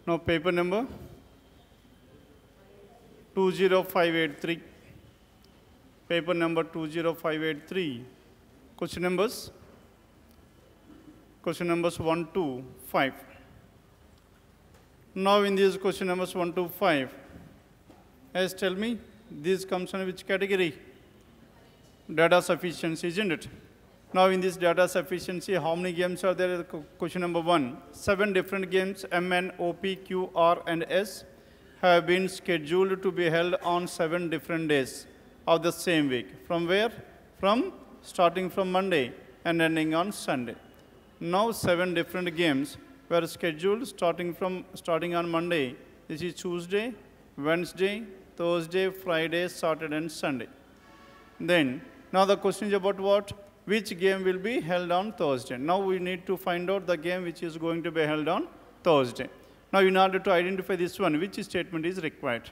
Now paper number 20583. Paper number 20583. Question numbers 1 to 5. Now in these question numbers 1 to 5, as tell me, this comes under which category? Data sufficiency, isn't it? Now in this data sufficiency, how many games are there? Question number 1. 7 different games, M, N, O, P, Q, R, and S, have been scheduled to be held on 7 different days of the same week. From where? Starting from Monday and ending on Sunday. Now 7 different games were scheduled starting on Monday. This is Tuesday, Wednesday, Thursday, Friday, Saturday, and Sunday. Then, now the question is about what? Which game will be held on Thursday? Now we need to find out the game which is going to be held on Thursday. Now in order to identify this one, which statement is required?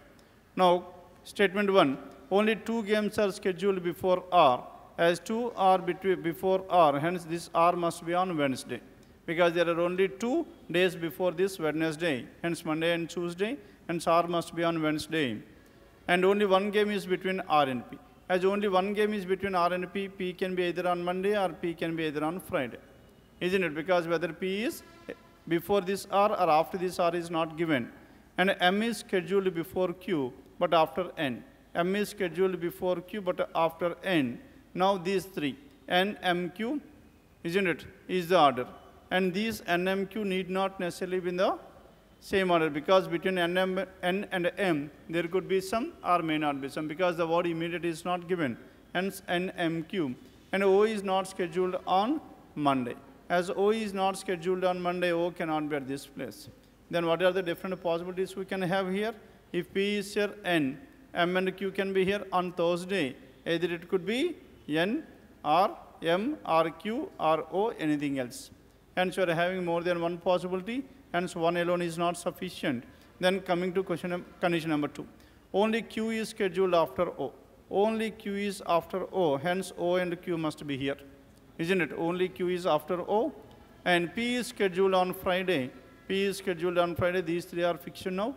Now, statement 1, only 2 games are scheduled before R. As 2 are before R, hence this R must be on Wednesday. Because there are only 2 days before this Wednesday, hence Monday and Tuesday, hence R must be on Wednesday. And only 1 game is between R and P. As only 1 game is between R and P, P can be either on Monday or P can be either on Friday. Isn't it? Because whether P is before this R or after this R is not given. And M is scheduled before Q, but after N. M is scheduled before Q, but after N. Now these 3, N, M, Q, isn't it, is the order. And these N, M, Q need not necessarily be in the same order, because between N and M, there could be some or may not be some, because the word immediate is not given. Hence N, M, Q. And O is not scheduled on Monday. As O is not scheduled on Monday, O cannot be at this place. Then what are the different possibilities we can have here? If P is here, N, M and Q can be here on Thursday. Either it could be N or M or Q or O, anything else. Hence you are having more than one possibility, hence one alone is not sufficient. Then coming to condition number 2. Only Q is scheduled after O. Only Q is after O, hence O and Q must be here. Isn't it? Only Q is after O. And P is scheduled on Friday. P is scheduled on Friday. These 3 are fixed now.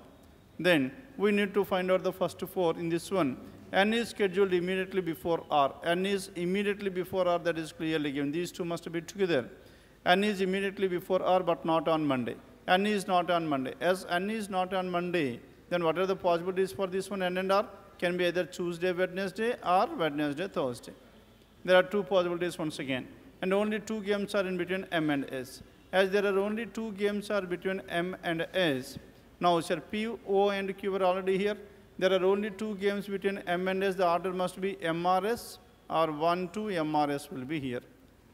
Then we need to find out the first 4 in this one. N is scheduled immediately before R. N is immediately before R, that is clearly given. These 2 must be together. N is immediately before R, but not on Monday. N is not on Monday. As N is not on Monday, then what are the possibilities for this one, N and R? Can be either Tuesday, Wednesday, or Wednesday, Thursday. There are 2 possibilities once again. And only 2 games are in between M and S. As there are only 2 games are between M and S, now sir, P, O, and Q are already here. There are only 2 games between M and S. The order must be MRS or 1, 2, MRS will be here.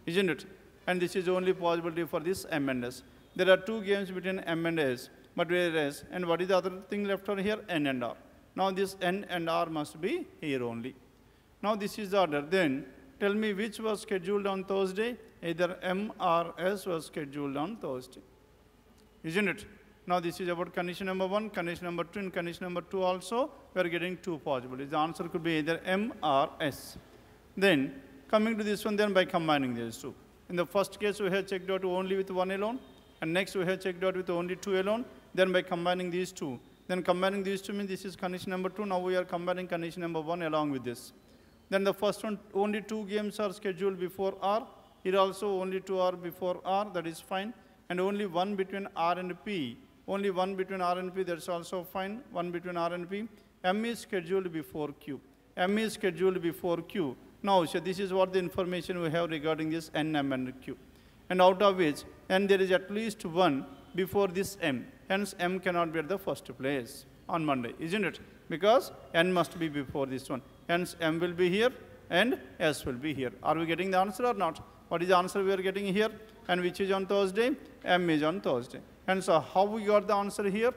Isn't it? And this is only possibility for this M and S. There are 2 games between M and S, but whereas, and what is the other thing left over here? N and R. Now this N and R must be here only. Now this is the order. Then tell me which was scheduled on Thursday. Either M or S was scheduled on Thursday. Isn't it? Now this is about condition number 1, condition number 2, and condition number 2 also. We are getting 2 possibilities. The answer could be either M or S. Then coming to this one, then by combining these 2. In the first case, we have checked out only with 1 alone. And next, we have checked out with only 2 alone. Then by combining these 2. Then combining these 2 means this is condition number 2. Now we are combining condition number 1 along with this. Then the first one, only 2 games are scheduled before R. Here also only 2 are before R. That is fine. And only 1 between R and P. Only 1 between R and P. That's also fine. 1 between R and P. M is scheduled before Q. M is scheduled before Q. Now, so this is what the information we have regarding this N, M, and Q. And out of which, N there is at least 1 before this M. Hence, M cannot be at the first place on Monday, isn't it? Because N must be before this one. Hence, M will be here and S will be here. Are we getting the answer or not? What is the answer we are getting here? And which is on Thursday? M is on Thursday. Hence, how we got the answer here?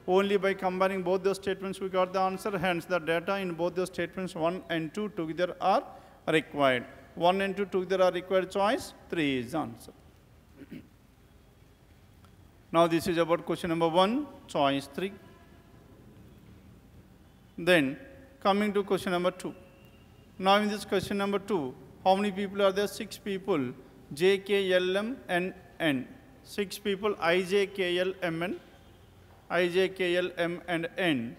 Only by combining both those statements we got the answer. Hence, the data in both those statements 1 and 2 together are required. 1 and 2 together are required choice. 3 is the answer. Now this is about question number 1, choice 3. Then coming to question number 2. Now in this question number 2, how many people are there? 6 people. J, K, L, M, and N. 6 people, I, J, K, L, M, N. I, J, K, L, M, and N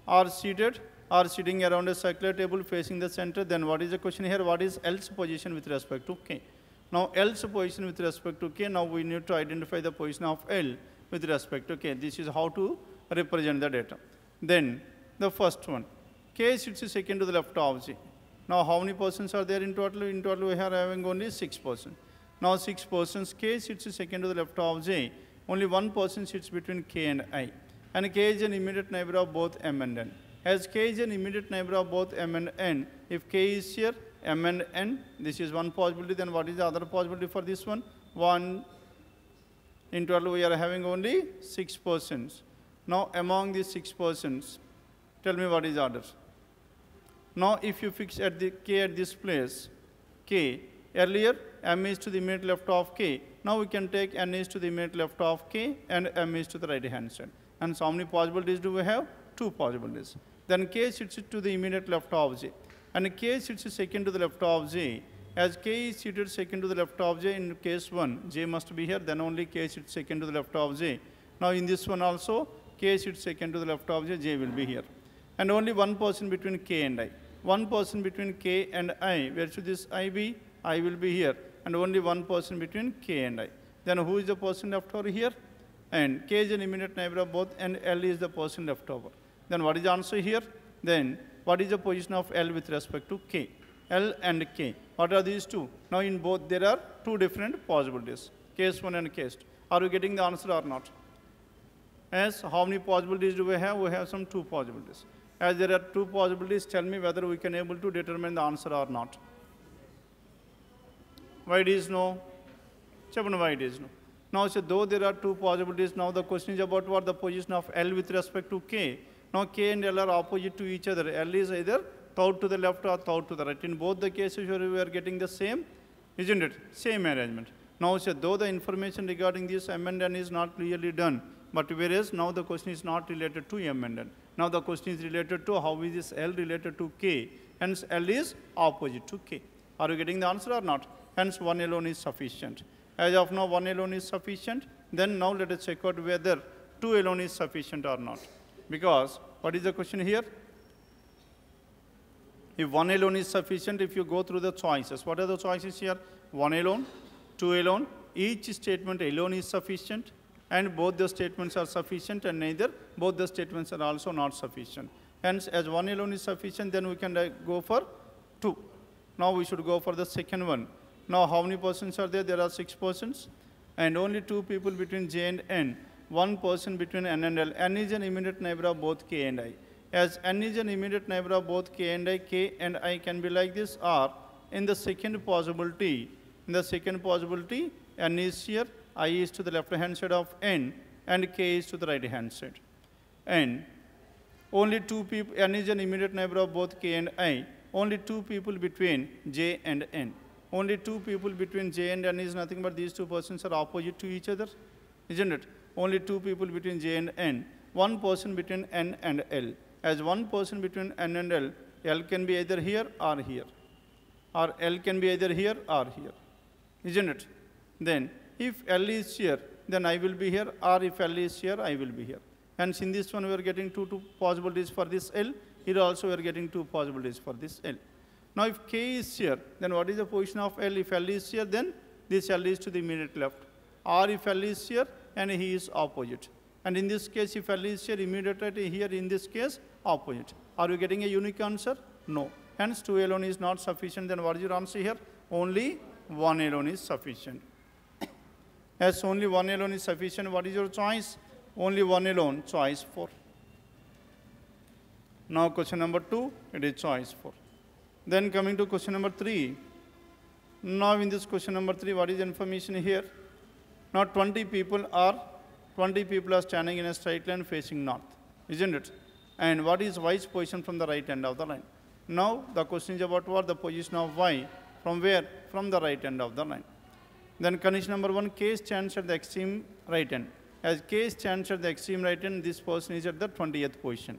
are sitting around a circular table facing the center, then what is the question here? What is L's position with respect to K? Now L's position with respect to K, now we need to identify the position of L with respect to K. This is how to represent the data. Then the first one, K sits second to the left of J. Now how many persons are there in total? In total we are having only 6 persons. Now 6 persons, K sits second to the left of J. Only one person sits between K and I. And K is an immediate neighbor of both M and N. As K is an immediate neighbor of both M and N, if K is here, M and N, this is one possibility, then what is the other possibility for this one? 1. In total we are having only 6 persons. Now among these 6 persons, tell me what is the order. Now if you fix at the K at this place, K, earlier M is to the immediate left of K. Now we can take N is to the immediate left of K and M is to the right hand side. And so how many possibilities do we have? 2 possibilities. Then K sits to the immediate left of J. And K sits second to the left of J. As K is seated second to the left of J, in case 1, J must be here, then only K sits second to the left of J. Now in this one also, K sits second to the left of J, J will be here. And only one person between K and I. One person between K and I, where should this I be? I will be here. And only one person between K and I. Then who is the person left over here? And K is an immediate neighbor of both, and L is the person left over. Then what is the answer here? Then what is the position of L with respect to K? L and K. What are these two? Now in both there are 2 different possibilities. Case 1 and case 2. Are you getting the answer or not? As how many possibilities do we have? We have some 2 possibilities. As there are 2 possibilities, tell me whether we can able to determine the answer or not. Why it is no? Chapman, why it is no? Now, so though there are 2 possibilities, now the question is about what the position of L with respect to K. Now K and L are opposite to each other. L is either third to the left or third to the right. In both the cases, we are getting the same, isn't it? Same arrangement. Now, so though the information regarding this M and N is not clearly done, but whereas now the question is not related to M and N. Now the question is related to how is this L related to K. Hence L is opposite to K. Are you getting the answer or not? Hence 1 alone is sufficient. As of now 1 alone is sufficient. Then now let us check out whether 2 alone is sufficient or not. Because what is the question here? If 1 alone is sufficient, if you go through the choices, what are the choices here? 1 alone, 2 alone, each statement alone is sufficient, and both the statements are sufficient, and neither both the statements are also not sufficient. Hence, as 1 alone is sufficient, then we can go for 2. Now we should go for the second one. Now how many persons are there? There are 6 persons, and only 2 people between J and N, 1 person between N and L. N is an immediate neighbor of both K and I. As N is an immediate neighbor of both K and I can be like this, or in the second possibility, N is here, I is to the left hand side of N, and K is to the right hand side. And only 2 people, N is an immediate neighbor of both K and I, only 2 people between J and N. Only 2 people between J and N is nothing but these 2 persons are opposite to each other, isn't it? Only 2 people between J and N, 1 person between N and L. As 1 person between N and L, L can be either here or here, or L can be either here or here, isn't it? Then if L is here, then I will be here, or if L is here, I will be here. Hence in this one we are getting two possibilities for this L. Here also we are getting 2 possibilities for this L. Now if K is here, then what is the position of L? If L is here, then this L is to the immediate left. Or if L is here, and he is opposite. And in this case, if L is here, immediately here, in this case, opposite. Are you getting a unique answer? No. Hence 2 alone is not sufficient. Then what is your answer here? Only 1 alone is sufficient. As only 1 alone is sufficient, what is your choice? Only 1 alone, choice 4. Now question number 2, it is choice 4. Then coming to question number 3. Now in this question number 3, what is the information here? Now 20 people are standing in a straight line facing north, isn't it? And what is Y's position from the right end of the line? Now the question is about what the position of Y, from where? From the right end of the line. Then condition number 1, K stands at the extreme right end. As K stands at the extreme right end, this person is at the 20th position.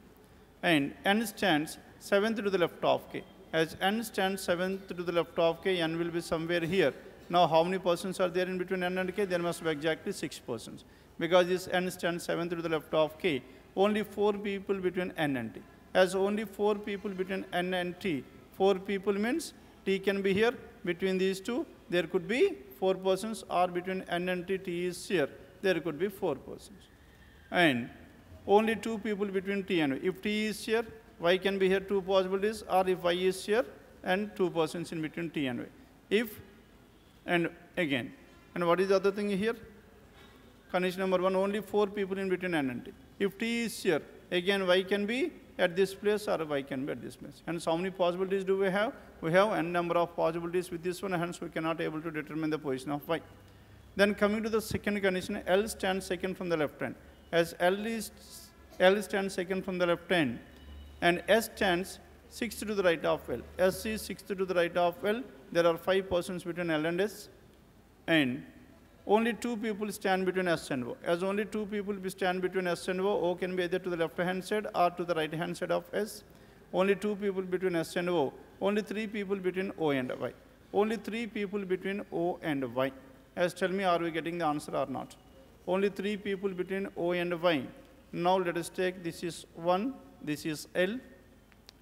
And N stands 7th to the left of K. As N stands 7th to the left of K, N will be somewhere here. Now how many persons are there in between N and K? There must be exactly 6 persons. because this n stands 7 to the left of k. Only 4 people between n and t. As only 4 people between n and t, 4 people means t can be here. Between these two, there could be 4 persons, or between n and t is here, there could be 4 persons. And only 2 people between t and y. If t is here, y can be here 2 possibilities, or if y is here, and 2 persons in between t and y. If, and again, and what is the other thing here? Condition number 1, only 4 people in between n and t. If t is here, again y can be at this place or y can be at this place. Hence, how many possibilities do we have? We have n number of possibilities with this one, hence we cannot able to determine the position of y. Then coming to the second condition, L stands second from the left hand. As L stands second from the left hand, and S stands sixth to the right of L. S is sixth to the right of L. There are 5 persons between L and S, and only 2 people stand between S and O. As only 2 people stand between S and O can be either to the left hand side or to the right hand side of S. Only 2 people between S and O. Only 3 people between O and Y. Only 3 people between O and Y. As tell me, are we getting the answer or not? Only 3 people between O and Y. Now let us take, this is 1, this is L.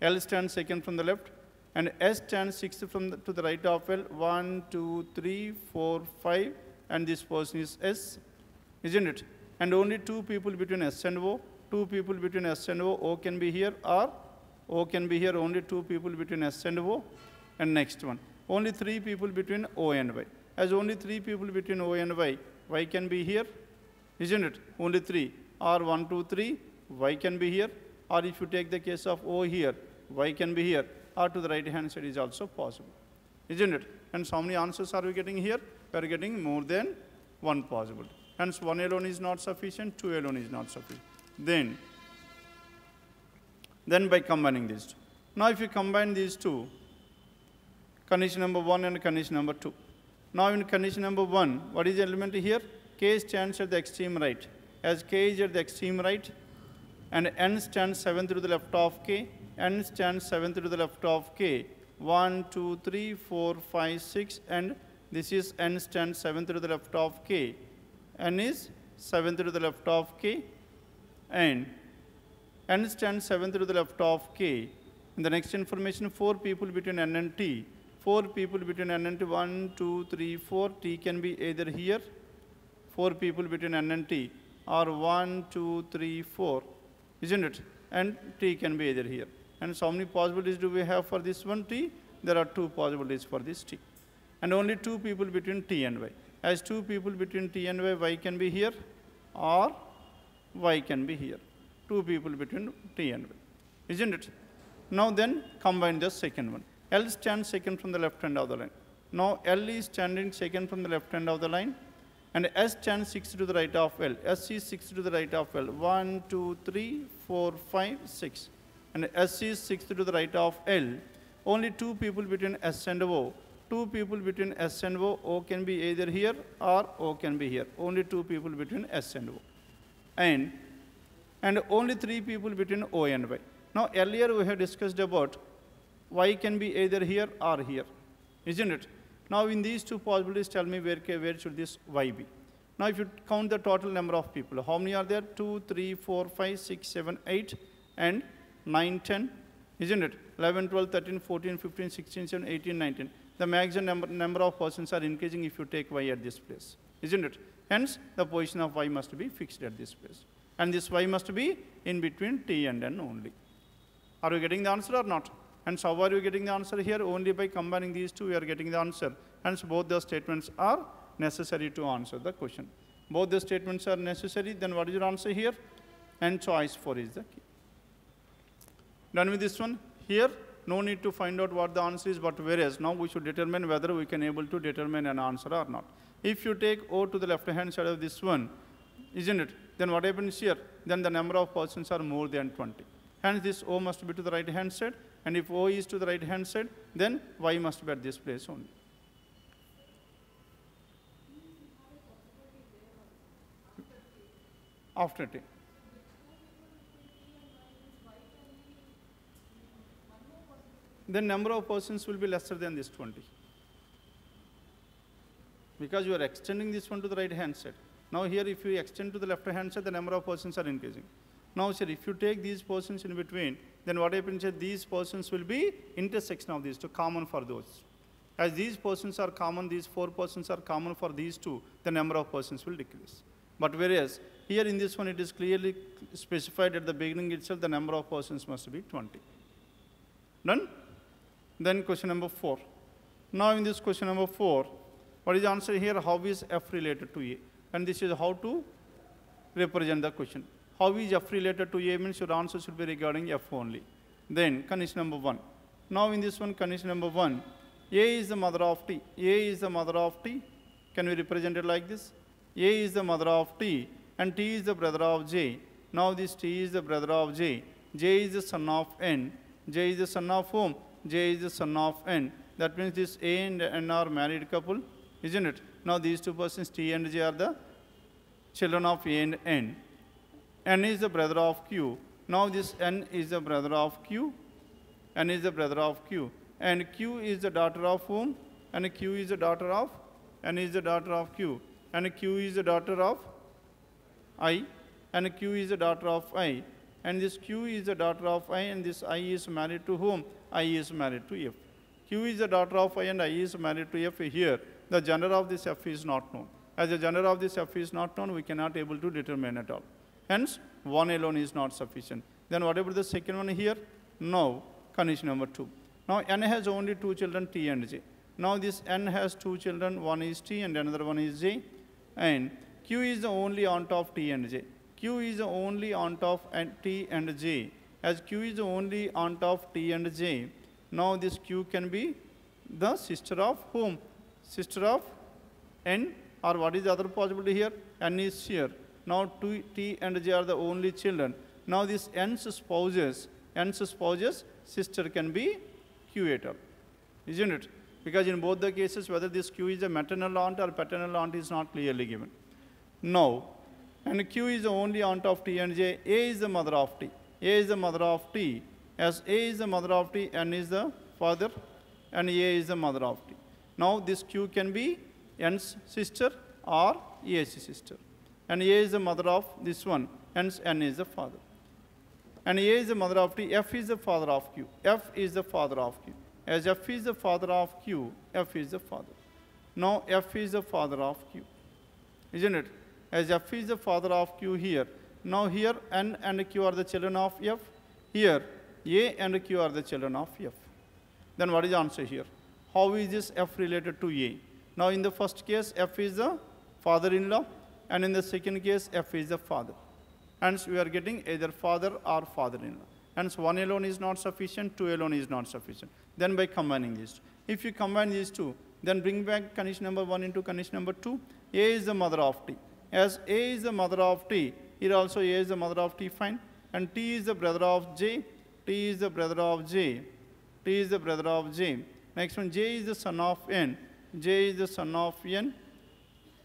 L stands second from the left, and S stands sixth to the right of L. 1, 2, 3, 4, 5. And this person is S, isn't it? And only 2 people between S and O. 2 people between S and O can be here, or O can be here. Only 2 people between S and O. And next one, only 3 people between O and Y. As only 3 people between O and Y, Y can be here, isn't it? Only 3, or 1, 2, 3, Y can be here. Or if you take the case of O here, Y can be here, or to the right hand side is also possible, isn't it? And how many answers are we getting here? We are getting more than 1 possible. Hence, 1 alone is not sufficient, 2 alone is not sufficient. Then by combining these two. Now, if you combine these two, condition number 1 and condition number 2. Now, in condition number 1, what is the element here? K stands at the extreme right. As K is at the extreme right, and N stands 7th to the left of K, N stands 7th to the left of K. 1, 2, 3, 4, 5, 6, and this is N stands 7th to the left of K. N is 7th to the left of K, and N stands 7th to the left of K. In the next information, 4 people between N and T. 4 people between N and T, 1, 2, 3, 4. T can be either here, 4 people between N and T, or 1, 2, 3, 4, isn't it? And T can be either here. And so how many possibilities do we have for this one T? There are 2 possibilities for this T. And only 2 people between T and Y. As 2 people between T and Y, Y can be here, or Y can be here. 2 people between T and Y, isn't it? Now then, combine the second one. L stands second from the left hand of the line. Now L is standing second from the left hand of the line, and S stands 6 to the right of L. S is 6 to the right of L. 1, 2, 3, 4, 5, 6. And S is 6 to the right of L. Only 2 people between S and O. 2 people between S and O can be either here or O can be here. Only 2 people between S and O. And only 3 people between O and Y. Now earlier we have discussed about Y can be either here or here, isn't it? Now in these 2 possibilities, tell me where should this Y be? Now if you count the total number of people, how many are there? 2, 3, 4, 5, 6, 7, 8, and 9, 10, isn't it? 11, 12, 13, 14, 15, 16, 17, 18, 19. The maximum number of persons are increasing if you take Y at this place, isn't it? Hence, the position of Y must be fixed at this place. And this Y must be in between T and N only. Are you getting the answer or not? And so how are you getting the answer here? Only by combining these 2, we are getting the answer. Hence, both the statements are necessary to answer the question. Both the statements are necessary, then what is your answer here? And choice 4 is the key. Done with this one? Here, no need to find out what the answer is, but whereas now we should determine whether we can able to determine an answer or not. If you take O to the left hand side of this one, isn't it? Then what happens here? Then the number of persons are more than 20. Hence, this O must be to the right hand side. And if O is to the right hand side, then Y must be at this place only. After T. Then number of persons will be lesser than this 20. Because you are extending this one to the right hand side. Now here if you extend to the left hand side, the number of persons are increasing. Now sir, if you take these persons in between, then what happens is these persons will be intersection of these two, common for those. As these persons are common, these 4 persons are common for these two, the number of persons will decrease. But whereas here in this one, it is clearly specified at the beginning itself, the number of persons must be 20. Done? Then question number 4. Now in this question number 4, what is the answer here? How is F related to A? And this is how to represent the question. How is F related to A means your answer should be regarding F only. Then condition number 1. Now in this one, condition number 1, A is the mother of T. A is the mother of T. Can we represent it like this? A is the mother of T and T is the brother of J. Now this T is the brother of J. J is the son of N. J is the son of whom? J is the son of N. That means this A and N are married couple, isn't it? Now these two persons T and J are the children of A and N. N is the brother of Q. Now this N is the brother of Q. N is the brother of Q. And Q is the daughter of whom? And Q is the daughter of? N is the daughter of Q. And Q is the daughter of I. And Q is the daughter of I. And this Q is the daughter of I, and this I is married to whom? I is married to F. Q is the daughter of I and I is married to F. Here, the gender of this F is not known. As the gender of this F is not known, we cannot able to determine at all. Hence, 1 alone is not sufficient. Then what about the second one here? Now, condition number 2. Now, N has only 2 children, T and J. Now, this N has 2 children, one is T and another one is J. And Q is the only aunt of T and J. Q is the only aunt of T and J. As Q is the only aunt of T and J, now this Q can be the sister of whom? Sister of N, or what is the other possibility here? N is here. Now T and J are the only children. Now this N's spouses, sister can be Q at all, isn't it? Because in both the cases, whether this Q is a maternal aunt or paternal aunt is not clearly given. Now, and Q is the only aunt of T and J. A is the mother of T. A is the mother of T. As A is the mother of T, N is the father, and A is the mother of T. Now this Q can be N's sister or A's sister. And A is the mother of this one, hence N is the father. And A is the mother of T, F is the father of Q. F is the father of Q. As F is the father of Q, F is the father. Now F is the father of Q, isn't it? As F is the father of Q here. Now here N and Q are the children of F. Here A and Q are the children of F. Then what is the answer here? How is this F related to A? Now in the first case, F is the father-in-law, and in the second case, F is the father. Hence we are getting either father or father-in-law. Hence 1 alone is not sufficient, 2 alone is not sufficient. Then by combining these two. If you combine these two, then bring back condition number 1 into condition number 2. A is the mother of T. As A is the mother of T, here also A is the mother of T, fine. And T is the brother of J. T is the brother of J. T is the brother of J. Next one, J is the son of N. J is the son of N.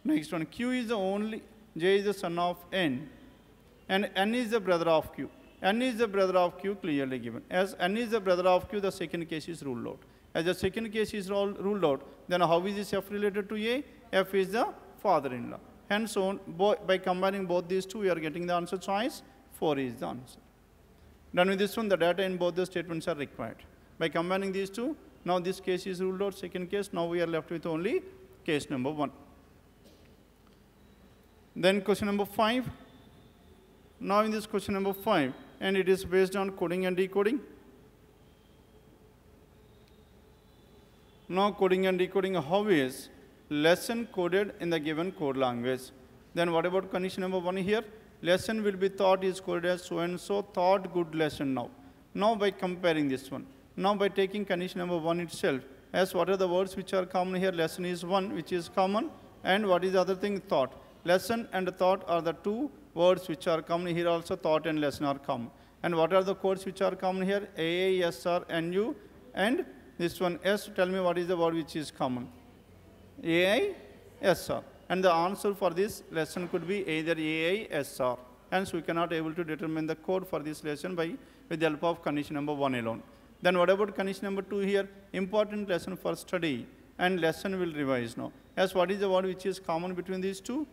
Next one, Q is the only, J is the son of N. And N is the brother of Q. N is the brother of Q, clearly given. As N is the brother of Q, the second case is ruled out. As the second case is ruled out, then how is this F related to A? F is the father-in-law. Hence, by combining both these two, we are getting the answer choice. 4 is the answer. Done with this one, the data in both the statements are required. By combining these two, now this case is ruled out, second case, now we are left with only case number 1. Then question number 5. Now in this question number 5, and it is based on coding and decoding. Now coding and decoding, how is lesson coded in the given code language? Then what about condition number 1 here? Lesson will be taught is coded as so and so, taught good lesson now. Now by comparing this one, now by taking condition number 1 itself, as what are the words which are common here? Lesson is 1, which is common, and what is the other thing? Thought. Lesson and thought are the 2 words which are common here. Also thought and lesson are common. And what are the codes which are common here? AA, SR, NU, and this one S. Tell me what is the word which is common? AI, SR. And the answer for this lesson could be either AI, SR. Hence we cannot able to determine the code for this lesson with the help of condition number 1 alone. Then what about condition number 2 here? Important lesson for study, and lesson will revise now. As what is the word which is common between these two?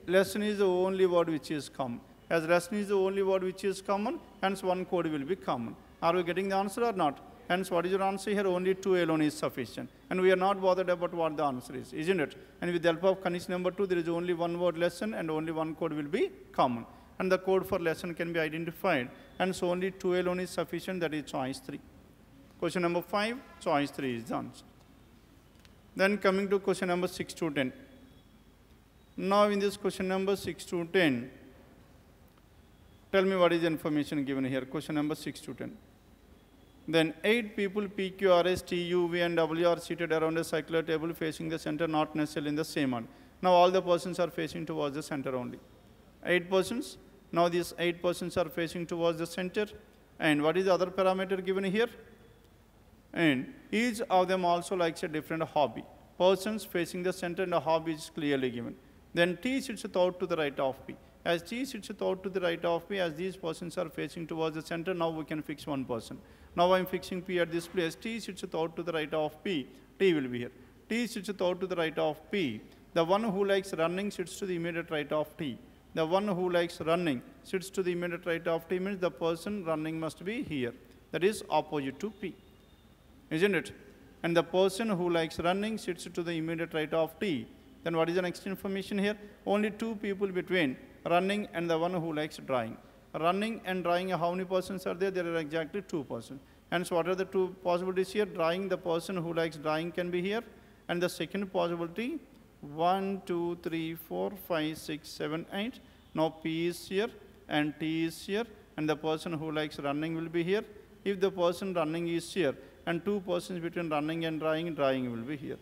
Lesson is the only word which is common. As lesson is the only word which is common, hence one code will be common. Are we getting the answer or not? Hence, what is your answer here? Only 2 alone is sufficient. And we are not bothered about what the answer is, isn't it? And with the help of condition number 2, there is only one word lesson and only one code will be common. And the code for lesson can be identified. And so only 2 alone is sufficient, that is choice 3. Question number 5, choice 3 is the answer. Then coming to question number 6 to 10. Now in this question number 6 to 10, tell me what is the information given here. Question number 6 to 10. Then 8 people P, Q, R, S, T, U, V, and W are seated around a circular table facing the center, not necessarily in the same order. Now all the persons are facing towards the center only. 8 persons. Now these 8 persons are facing towards the center. And what is the other parameter given here? And each of them also likes a different hobby. Persons facing the center and a hobby is clearly given. Then T sits out to the right of P. As T sits out to the right of P, as these persons are facing towards the center, now we can fix one person. Now I am fixing P at this place. T sits out to the right of P. T will be here. T sits out to the right of P. The one who likes running sits to the immediate right of T. The one who likes running sits to the immediate right of T means the person running must be here. That is opposite to P. Isn't it? And the person who likes running sits to the immediate right of T. Then what is the next information here? Only 2 people between running and the one who likes drawing. Running and drawing, how many persons are there? There are exactly 2 persons. And so what are the 2 possibilities here? Drawing, the person who likes drawing can be here. And the second possibility, 1, 2, 3, 4, 5, 6, 7, 8. Now P is here and T is here. And the person who likes running will be here. If the person running is here and 2 persons between running and drawing, drawing will be here.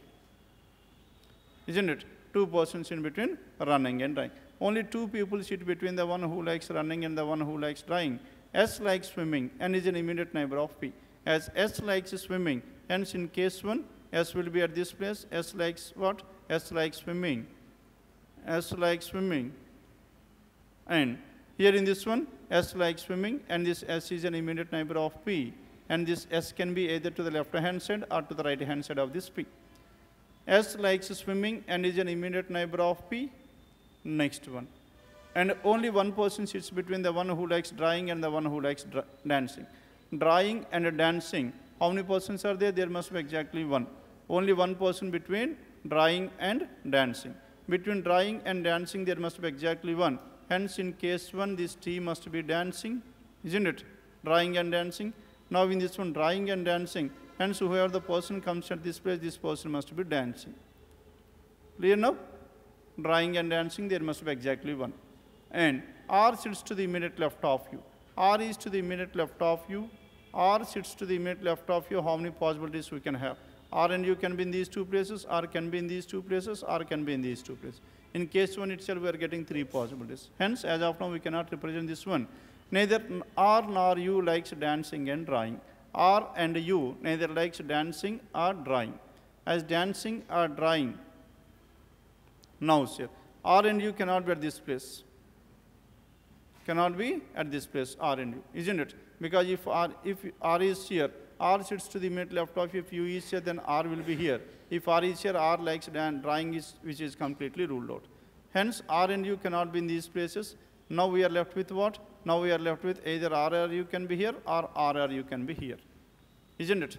Isn't it? 2 persons in between running and drawing. Only 2 people sit between the one who likes running and the one who likes drawing. S likes swimming and is an immediate neighbor of P. As S likes swimming, hence in case 1, S will be at this place. S likes what? S likes swimming. S likes swimming. And here in this one, S likes swimming and this S is an immediate neighbor of P. And this S can be either to the left hand side or to the right hand side of this P. S likes swimming and is an immediate neighbor of P. Next one. And only one person sits between the one who likes drawing and the one who likes dancing. Drawing and dancing, how many persons are there? There must be exactly 1. Only one person between drawing and dancing. Between drawing and dancing, there must be exactly 1. Hence, in case 1, this T must be dancing, isn't it? Drawing and dancing. Now, in this one, drawing and dancing, hence, whoever the person comes at this place, this person must be dancing. Clear now? Drawing and dancing, there must be exactly 1. And R sits to the immediate left of you. R is to the immediate left of you. R sits to the immediate left of you. How many possibilities we can have? R and U can be in these 2 places, R can be in these 2 places, R can be in these 2 places. In case 1 itself, we are getting 3 possibilities. Hence, as of now, we cannot represent this one. Neither R nor U likes dancing and drawing. R and U neither likes dancing or drawing. As dancing or drawing, now here, R and U cannot be at this place. Cannot be at this place, R and U, isn't it? Because if R is here, R sits to the immediate left of you. If U is here, then R will be here. If R is here, R likes drawing, which is completely ruled out. Hence, R and U cannot be in these places. Now we are left with what? Now we are left with either R or U can be here or R or U can be here, isn't it?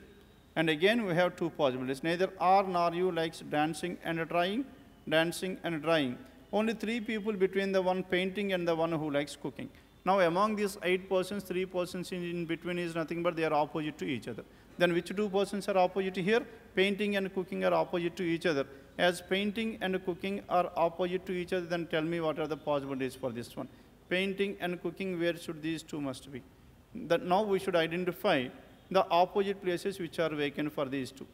And again, we have 2 possibilities. Neither R nor U likes dancing and drawing. Dancing and drawing. Only 3 people between the one painting and the one who likes cooking. Now among these 8 persons, 3 persons in between is nothing but they are opposite to each other. Then which 2 persons are opposite here? Painting and cooking are opposite to each other. As painting and cooking are opposite to each other, then tell me what are the possibilities for this one. Painting and cooking, where should these 2 must be? Now we should identify the opposite places which are vacant for these 2.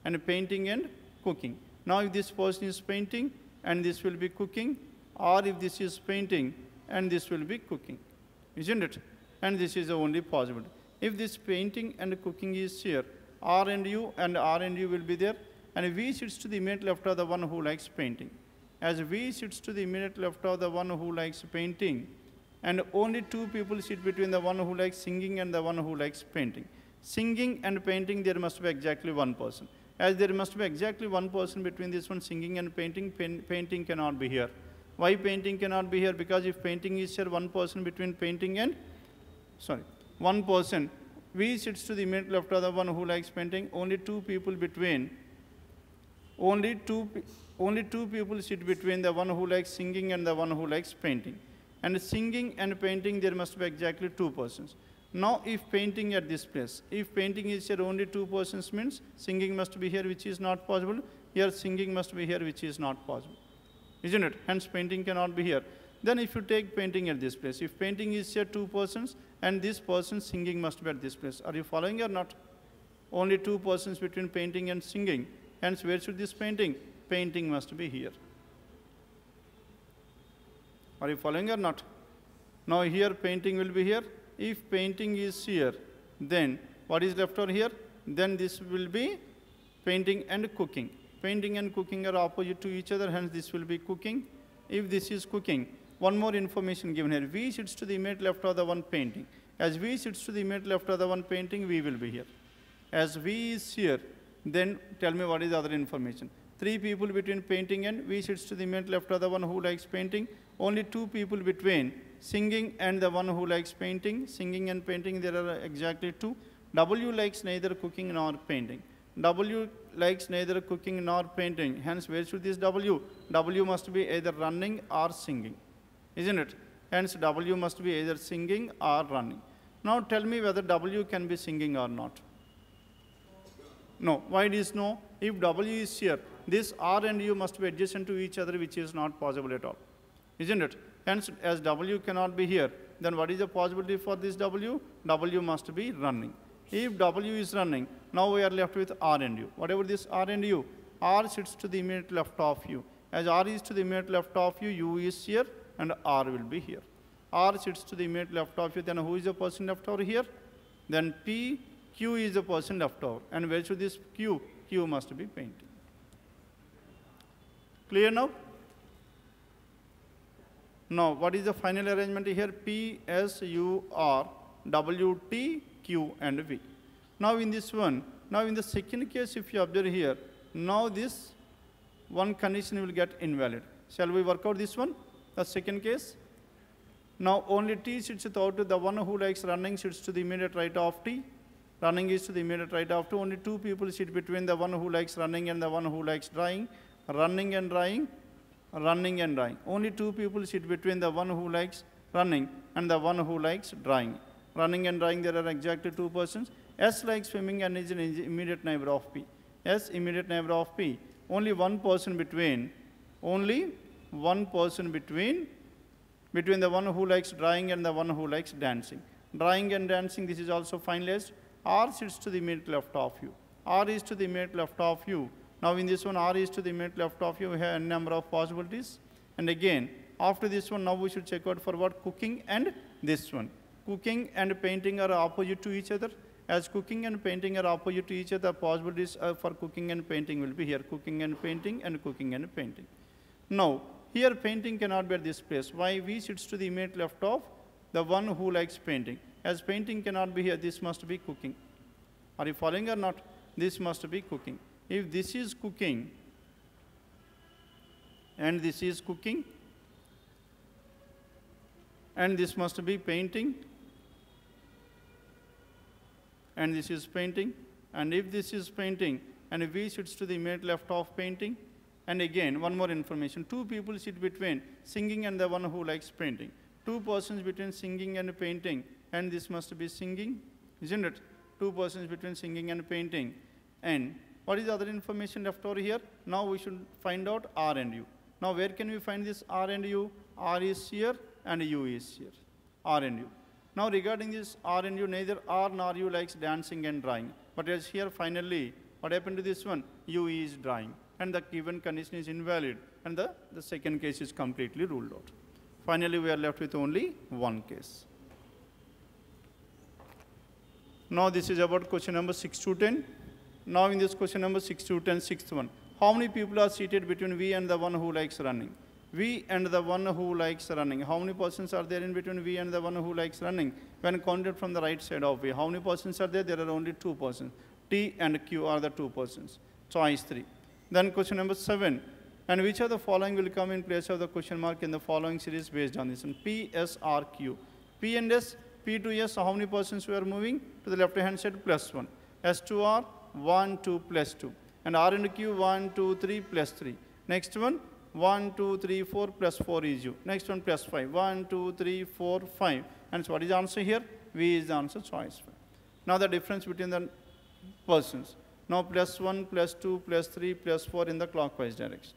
And painting and cooking. Now if this person is painting and this will be cooking, or if this is painting and this will be cooking, isn't it? And this is the only possibility. If this painting and cooking is here, R and U will be there, and V sits to the immediate left of the one who likes painting. As V sits to the immediate left of the one who likes painting, and only 2 people sit between the one who likes singing and the one who likes painting. Singing and painting, there must be exactly 1 person. As there must be exactly 1 person between this one, singing and painting, painting cannot be here. Why painting cannot be here? Because if painting is here, one person between painting and, one person. V sits to the immediate left of the one who likes painting. Only two people sit between the one who likes singing and the one who likes painting. And singing and painting, there must be exactly two persons. Now, if painting at this place, if painting is here only two persons means singing must be here, which is not possible. Here singing must be here, which is not possible. Isn't it? Hence painting cannot be here. Then if you take painting at this place, if painting is here two persons and this person singing must be at this place. Are you following or not? Only two persons between painting and singing. Hence where should this painting? Painting must be here. Are you following or not? Now here painting will be here. If painting is here, then what is left over here? Then this will be painting and cooking. Painting and cooking are opposite to each other, hence this will be cooking. If this is cooking, one more information given here. V sits to the immediate left of the one painting. As V sits to the immediate left of the one painting, V will be here. As V is here, then tell me what is the other information. Three people between painting and V sits to the immediate left of the one who likes painting. Only two people between singing and the one who likes painting. Singing and painting, there are exactly two. W likes neither cooking nor painting. W likes neither cooking nor painting. Hence, where should this W? W must be either running or singing. Isn't it? Hence, W must be either singing or running. Now, tell me whether W can be singing or not. No. Why it is no? If W is here, this R and U must be adjacent to each other, which is not possible at all. Isn't it? Hence, as W cannot be here, then what is the possibility for this W? W must be running. If W is running, now we are left with R and U. Whatever this R and U, R sits to the immediate left of U. As R is to the immediate left of U, U is here and R will be here. R sits to the immediate left of U, then who is the person left over here? Then P, Q is the person left over. And where should this Q? Q must be painting. Clear now? Now, what is the final arrangement here? P, S, U, R, W, T, Q, and V. Now, in this one, now in the second case, if you observe here, now this one condition will get invalid. Shall we work out this one? The second case. Now, only T sits out. The one who likes running sits to the immediate right of T. Running is to the immediate right of T. Only two people sit between the one who likes running and the one who likes drawing. Running and drawing. Running and drawing. Only two people sit between the one who likes running and the one who likes drawing. Running and drawing, there are exactly two persons. S likes swimming and is an immediate neighbor of P. S, immediate neighbor of P. Only one person between the one who likes drawing and the one who likes dancing. Drawing and dancing, this is also finalized. R sits to the immediate left of U. R is to the immediate left of U. Now in this one, R is to the immediate left of U. We have a number of possibilities. And again, after this one, now we should check out for what? Cooking and this one. Cooking and painting are opposite to each other. As cooking and painting are opposite to each other, possibilities for cooking and painting will be here. Cooking and painting and cooking and painting. Now, here painting cannot be at this place. Why? V sits to the immediate left of the one who likes painting. As painting cannot be here, this must be cooking. Are you following or not? This must be cooking. If this is cooking and this is cooking and this must be painting and this is painting, and if this is painting and V sits to the immediate left of painting, and again one more information, two people sit between singing and the one who likes painting. Two persons between singing and painting, and this must be singing, isn't it? Two persons between singing and painting. And what is the other information left over here? Now we should find out R and U. Now where can we find this R and U? R is here and U is here. R and U. Now regarding this R and U, neither R nor U likes dancing and drawing. But as here finally, what happened to this one? U is drawing. And the given condition is invalid. And the second case is completely ruled out. Finally, we are left with only one case. Now this is about question number 6 to 10. Now in this question number 6 to 10, sixth one. How many people are seated between V and the one who likes running? V and the one who likes running. How many persons are there in between V and the one who likes running? When counted from the right side of V, how many persons are there? There are only two persons. T and Q are the two persons. Choice 3. Then question number 7. And which of the following will come in place of the question mark in the following series based on this? And P, S, R, Q. P and S, P to S, so how many persons we are moving? To the left-hand side, plus 1. S to R, 1, 2, plus 2. And R and Q, 1, 2, 3, plus 3. Next one, 1, 2, 3, 4, plus 4 is U. Next one, plus 5. 1, 2, 3, 4, 5. And so what is the answer here? V is the answer, choice 5. Now the difference between the persons. Now plus 1, plus 2, plus 3, plus 4 in the clockwise direction.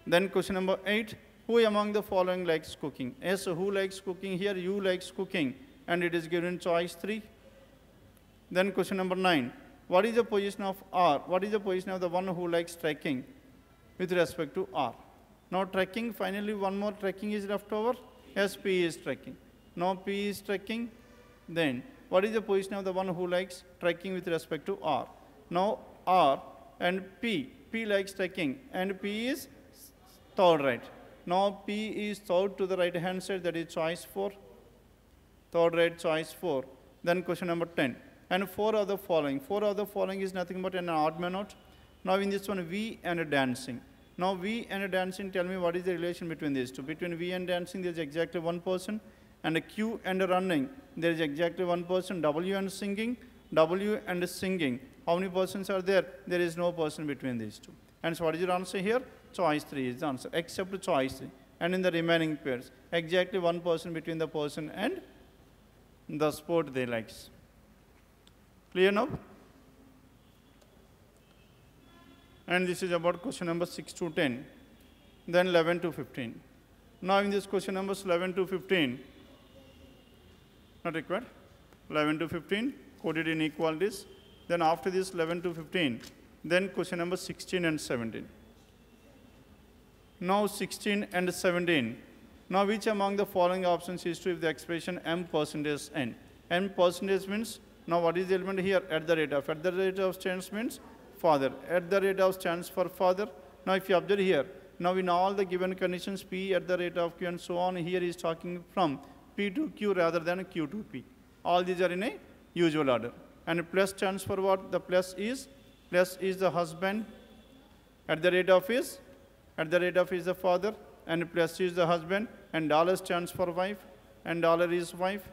Then question number 8. Who among the following likes cooking? S, who likes cooking? Here, U likes cooking. And it is given choice 3. Then question number 9. What is the position of R? What is the position of the one who likes trekking with respect to R? Now trekking, finally one more trekking is left over. Yes, P is trekking. Now P is trekking. Then what is the position of the one who likes trekking with respect to R? Now R and P. P likes trekking and P is third right. Now P is third to the right hand side, that is choice 4. Third right, choice 4. Then question number 10. And 4 of the following. 4 of the following is nothing but an odd man out. Now in this one, V and dancing. Now V and dancing, tell me what is the relation between these two. Between V and dancing, there is exactly one person. And Q and running, there is exactly one person. W and singing, W and singing. How many persons are there? There is no person between these two. And so what is your answer here? Choice 3 is the answer, except choice 3. And in the remaining pairs, exactly one person between the person and the sport they likes. Clear now? And this is about question number 6 to 10. Then 11 to 15. Now in this question numbers 11 to 15, not required. 11 to 15, coded inequalities. Then after this 11 to 15, then question number 16 and 17. Now 16 and 17. Now which among the following options is true if the expression m percentage n? M percentage means, now what is the element here? At the rate of. At the rate of stands means father. At the rate of stands for father. Now if you observe here, now in all the given conditions, P at the rate of Q and so on, here is talking from P to Q rather than Q to P. All these are in a usual order. And plus stands for what? The plus is the husband. At the rate of is the father. And plus is the husband. And dollar stands for wife. And dollar is wife.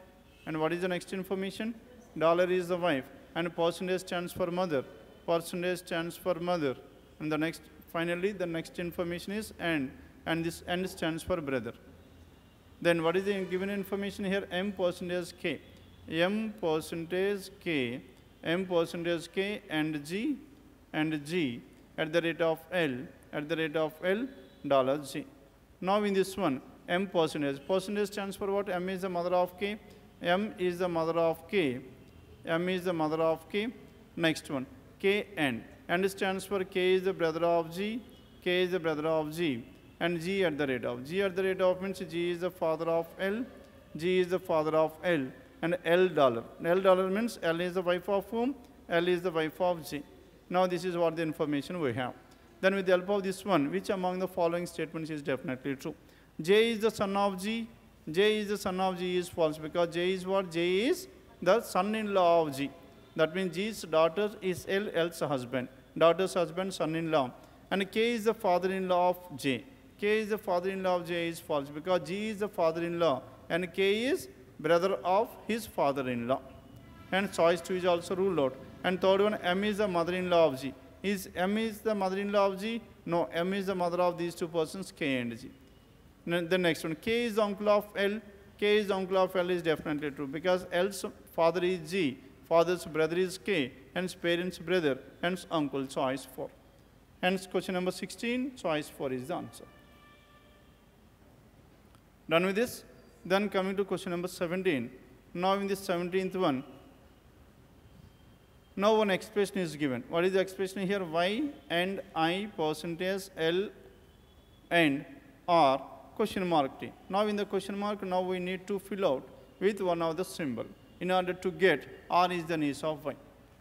And what is the next information? Dollar is the wife. And percentage stands for mother. Percentage stands for mother. And the next, finally, the next information is and. And this and stands for brother. Then what is the given information here? M percentage K. M percentage K. M percentage K and G at the rate of L. At the rate of L, dollar G. Now in this one, M percentage. Percentage stands for what? M is the mother of K. M is the mother of K. M is the mother of K. Next one, K N. And stands for K is the brother of G. K is the brother of G. And G at the rate of. G at the rate of means G is the father of L. G is the father of L. And L dollar. L dollar means L is the wife of whom? L is the wife of G. Now this is what the information we have. Then with the help of this one, which among the following statements is definitely true? J is the son of G. J is the son of G is false because J is what? J is the son-in-law of G. That means G's daughter is L, L's husband. Daughter's husband, son-in-law. And K is the father-in-law of J. K is the father-in-law of J is false because G is the father-in-law and K is brother of his father-in-law. And choice 2 is also ruled out. And third one, M is the mother-in-law of G. Is M is the mother-in-law of G? No, M is the mother of these two persons, K and G. The next one, K is the uncle of L. K is the uncle of L is definitely true because L's father is G, father's brother is K, hence parent's brother, hence uncle, choice 4. Hence question number 16, choice 4 is the answer. Done with this? Then coming to question number 17. Now in this 17th one, now one expression is given. What is the expression here? Y and I percentage L and R question mark T. Now in the question mark, now we need to fill out with one of the symbol in order to get R is the niece of Y.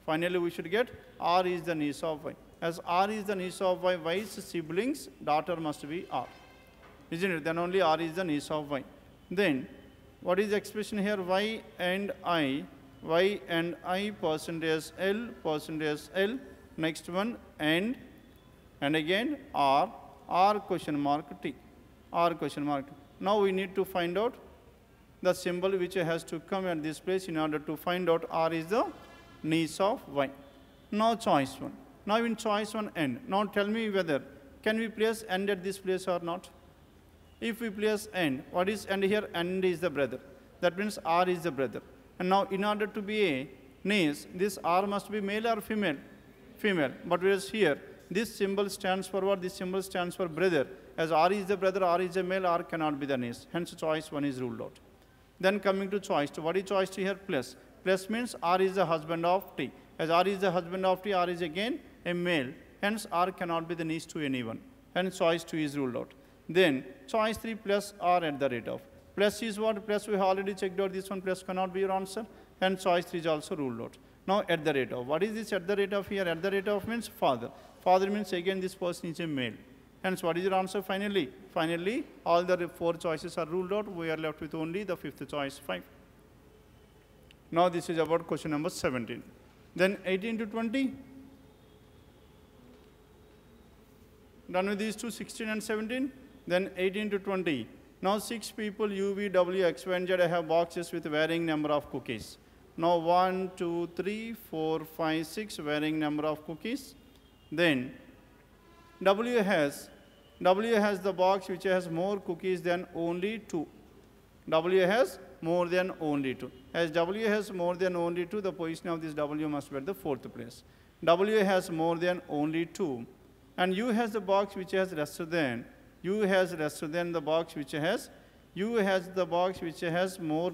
Finally, we should get R is the niece of Y. As R is the niece of Y, Y's siblings, daughter must be R. Isn't it? Then only R is the niece of Y. Then, what is the expression here? Y and I percentage L, next one, and and again R question mark T, R question mark T. Now we need to find out the symbol which has to come at this place in order to find out R is the niece of Y. Now choice 1. Now in choice 1 N. Now tell me whether can we place N at this place or not. If we place N, what is N here? N is the brother. That means R is the brother. And now in order to be a niece, this R must be male or female? Female. But whereas here, this symbol stands for what? This symbol stands for brother. As R is the brother, R is a male, R cannot be the niece. Hence choice 1 is ruled out. Then coming to choice 2. What is choice 2 here? Plus. Plus means R is the husband of T. As R is the husband of T, R is again a male. Hence R cannot be the niece to anyone. Hence choice 2 is ruled out. Then choice 3 plus R at the rate of. Plus is what? Plus we have already checked out this one. Plus cannot be your answer. Hence choice 3 is also ruled out. Now at the rate of. What is this at the rate of here? At the rate of means father. Father means again this person is a male. Hence, what is your answer finally? Finally, all the 4 choices are ruled out. We are left with only the 5th choice, 5. Now, this is about question number 17. Then 18 to 20. Done with these two, 16 and 17. Then 18 to 20. Now, 6 people, U, V, W, X, Y, and Z have boxes with varying number of cookies. Now, 1, 2, 3, 4, 5, 6, varying number of cookies. Then, W has the box which has more cookies than only 2. W has more than only 2. As W has more than only 2, the position of this W must be at the 4th place. W has more than only 2. And U has the box which has lesser than. U has lesser than the box which has. U has the box which has more.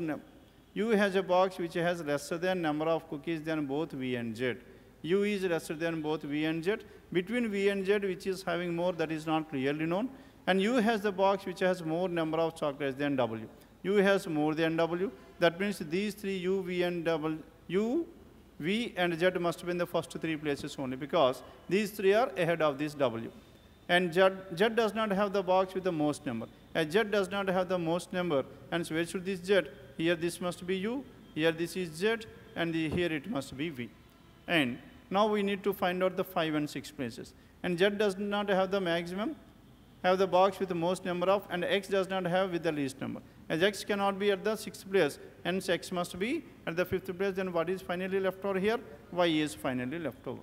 U has a box which has lesser than number of cookies than both V and Z. U is lesser than both V and Z. Between V and Z, which is having more, that is not clearly known. And U has the box which has more number of chocolates than W. U has more than W. That means these 3 U, V, and W, U, V, and Z must be in the first 3 places only because these 3 are ahead of this W. And Z does not have the box with the most number. As Z does not have the most number, and so where should this Z? Here this must be U, here this is Z, and here it must be V. And now we need to find out the 5 and 6 places. And Z does not have the maximum, have the box with the most number of, and X does not have with the least number. As X cannot be at the 6th place, hence X must be at the 5th place, then what is finally left over here? Y is finally left over.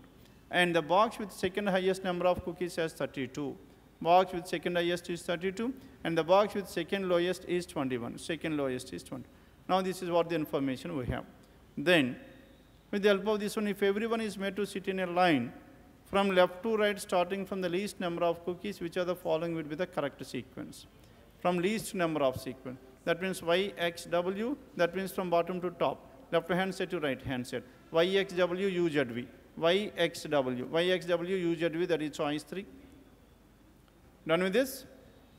And the box with second highest number of cookies has 32. Box with second highest is 32, and the box with second lowest is 21. Second lowest is 20. Now this is what the information we have. Then, with the help of this one, if everyone is made to sit in a line from left to right, starting from the least number of cookies, which are the following would be the correct sequence. From least number of sequence. That means Y, X, W. That means from bottom to top. Left hand side to right hand side. Y, X, W, U, Z, V. Y, X, W. Y, X, W, U, Z, V. That is choice 3. Done with this?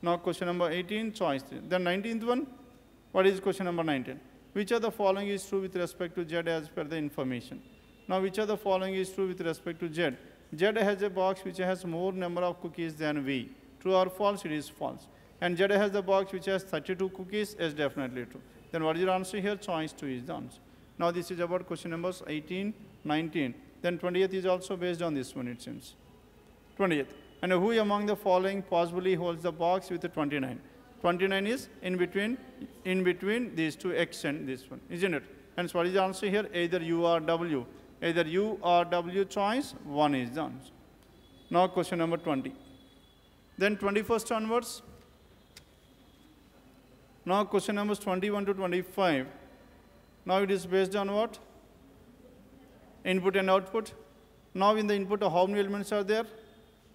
Now question number 18, choice 3. The 19th one, what is question number 19? Which of the following is true with respect to Z as per the information? Now, which of the following is true with respect to Z? Z has a box which has more number of cookies than V. True or false? It is false. And Z has the box which has 32 cookies is definitely true. Then what is your answer here? Choice 2 is the answer. Now, this is about question numbers 18, 19. Then 20th is also based on this one, it seems. 20th. And who among the following possibly holds the box with the 29? 29 is in between these two X and this one, isn't it? Hence, what is the answer here? Either U or W. Either U or W, choice 1 is the answer. Now, question number 20. Then 21st onwards. Now, question numbers 21 to 25. Now, it is based on what? Input and output. Now, in the input, how many elements are there?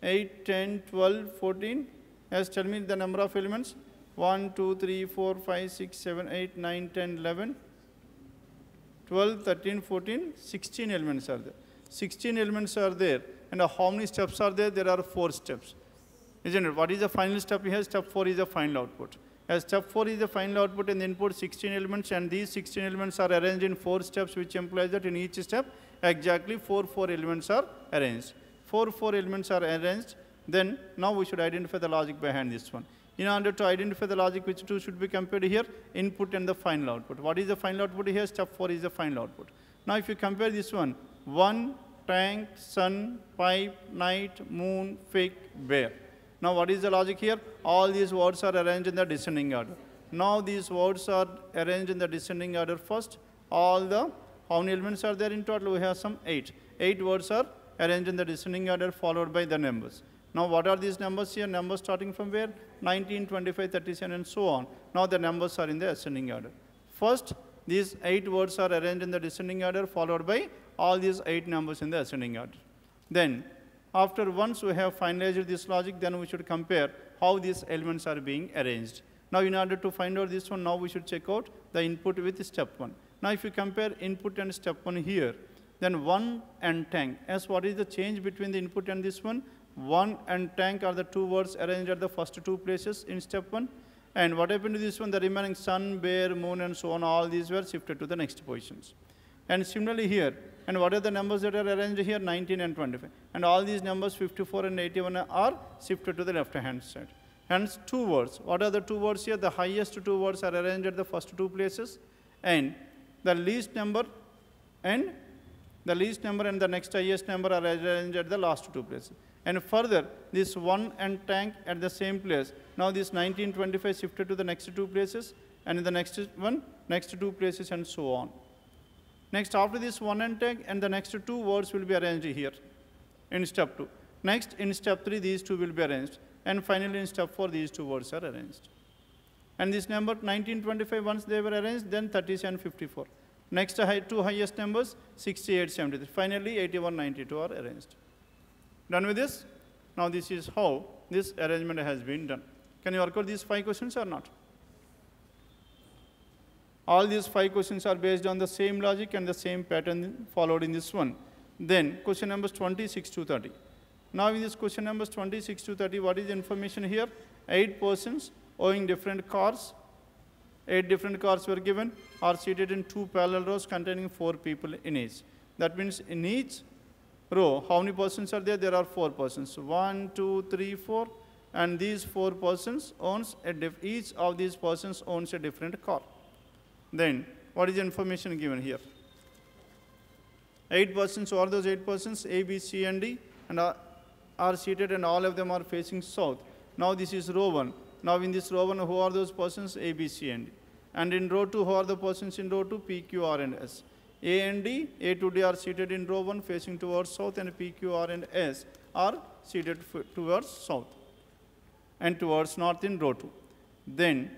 8, 10, 12, 14. Yes, tell me the number of elements. 1, 2, 3, 4, 5, 6, 7, 8, 9, 10, 11, 12, 13, 14, 16 elements are there. 16 elements are there. And how many steps are there? There are 4 steps. Isn't it? What is the final step here? Step 4 is the final output. As step 4 is the final output and the input 16 elements, and these 16 elements are arranged in 4 steps, which implies that in each step, exactly 4 elements are arranged. 4 elements are arranged. Then now we should identify the logic behind this one. In order to identify the logic, which two should be compared here? Input and the final output. What is the final output here? Step 4 is the final output. Now, if you compare this one, 1, tank, sun, pipe, night, moon, fig, bear. Now what is the logic here? All these words are arranged in the descending order. Now these words are arranged in the descending order first. How many elements are there in total? We have some 8. 8 words are arranged in the descending order followed by the numbers. Now what are these numbers here? Numbers starting from where? 19, 25, 37 and so on. Now the numbers are in the ascending order. First, these 8 words are arranged in the descending order followed by all these 8 numbers in the ascending order. Then, after once we have finalized this logic, then we should compare how these elements are being arranged. Now in order to find out this one, now we should check out the input with step 1. Now if you compare input and step 1 here, then 1 and tank. As what is the change between the input and this one? 1 and tank are the 2 words arranged at the first 2 places in step 1. And what happened to this one? The remaining sun, bear, moon and so on, all these were shifted to the next positions. And similarly here, and what are the numbers that are arranged here? 19 and 25. And all these numbers 54 and 81 are shifted to the left hand side. Hence 2 words. What are the 2 words here? The highest 2 words are arranged at the first 2 places, and the least number and the next highest number are arranged at the last 2 places. And further, this 1 and tank at the same place. Now this 19, 25 shifted to the next 2 places, and in the next 2 places and so on. Next, after this 1 and tank, and the next 2 words will be arranged here in step 2. Next, in step 3, these 2 will be arranged. And finally, in step 4, these 2 words are arranged. And this number 19, 25, once they were arranged, then 37, 54. Next 2 highest numbers, 68, 73. Finally, 81, 92 are arranged. Done with this? Now this is how this arrangement has been done. Can you work out these 5 questions or not? All these 5 questions are based on the same logic and the same pattern followed in this one. Then question numbers 26 to 30. Now in this question numbers 26 to 30, what is the information here? 8 persons owning different cars. 8 different cars were given, are seated in 2 parallel rows containing 4 people in each. That means in each row, how many persons are there? There are 4 persons. 1, 2, 3, 4. And these 4 persons owns each of these persons owns a different car. Then what is the information given here? 8 persons. Who are those 8 persons? A, B, C, and D, and are seated, and all of them are facing south. Now this is row 1. Now in this row 1, who are those persons? A, B, C, and D. And in row 2, who are the persons in row 2? P, Q, R, and S. A and D, A to D are seated in row 1 facing towards south, and P, Q, R, and S are seated towards south and towards north in row 2. Then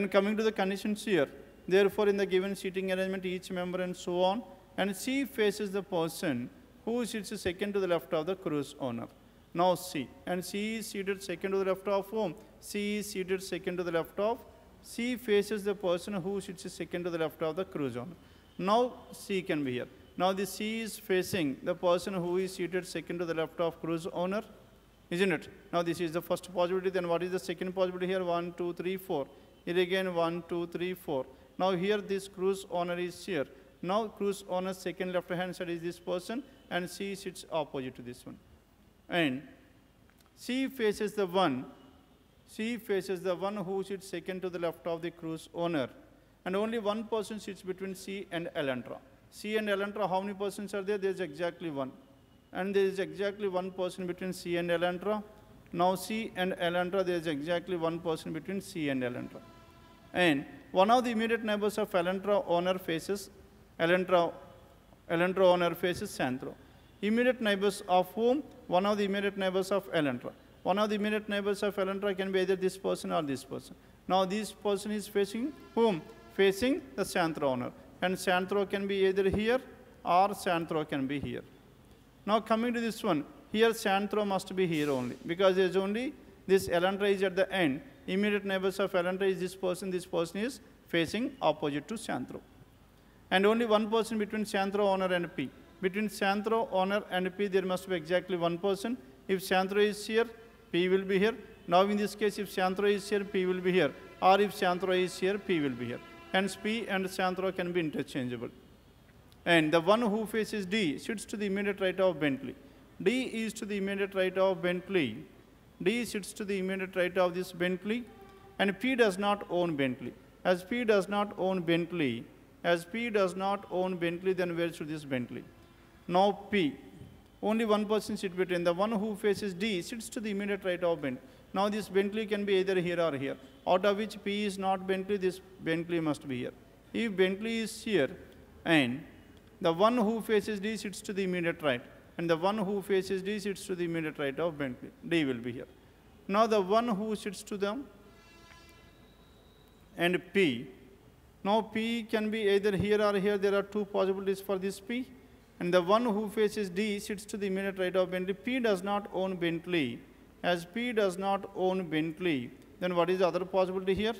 coming to the conditions here, therefore in the given seating arrangement, each member and so on, and C faces the person who sits second to the left of the cruise owner. Now C, and C is seated second to the left of whom? C is seated second to the left of, C faces the person who sits second to the left of the cruise owner. Now C can be here. Now this C is facing the person who is seated second to the left of cruise owner, isn't it? Now this is the first possibility. Then what is the second possibility here? 1, 2, 3, 4. Here again 1, 2, 3, 4. Now here this cruise owner is here. Now cruise owner's second left hand side is this person, and C sits opposite to this one. And C faces the one who sits second to the left of the cruise owner. And only one person sits between C and Elantra. C and Elantra, how many persons are there? There is exactly 1. And there is exactly 1 person between C and Elantra. Now C and Elantra, there is exactly 1 person between C and Elantra. And one of the immediate neighbors of Elantra owner faces Santro. Immediate neighbors of whom? One of the immediate neighbors of Elantra. One of the immediate neighbors of Elantra can be either this person or this person. Now this person is facing whom? Facing the Santro owner. And Santro can be either here or Santro can be here. Now coming to this one, here Santro must be here only, because there is only this Elantra is at the end. Immediate neighbors of Elantra is this person is facing opposite to Santro. And only 1 person between Santro owner and P. Between Santro owner and P, there must be exactly 1 person. If Santro is here, P will be here. Now in this case, if Santro is here, P will be here. Or if Santro is here, P will be here. Hence P and Santro can be interchangeable. And the one who faces D sits to the immediate right of Bentley. D is to the immediate right of Bentley. D sits to the immediate right of this Bentley. And P does not own Bentley. As P does not own Bentley, then where should this Bentley? Now P, only one person sits between. The one who faces D sits to the immediate right of Bentley. Now this Bentley can be either here or here. Out of which P is not Bentley, this Bentley must be here. If Bentley is here and the one who faces D sits to the immediate right, and the one who faces D sits to the immediate right of Bentley, D will be here. Now the one who sits to them and P. Now P can be either here or here. There are two possibilities for this P. And the one who faces D sits to the immediate right of Bentley. P does not own Bentley. As P does not own Bentley, then what is the other possibility here?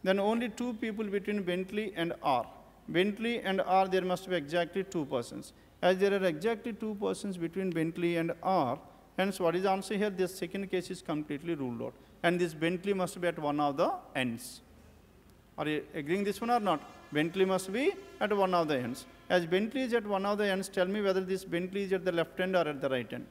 Then only two people between Bentley and R. Bentley and R, there must be exactly two persons. As there are exactly two persons between Bentley and R, hence what is the answer here? This second case is completely ruled out. And this Bentley must be at one of the ends. Are you agreeing this one or not? Bentley must be at one of the ends. As Bentley is at one of the ends, tell me whether this Bentley is at the left end or at the right end.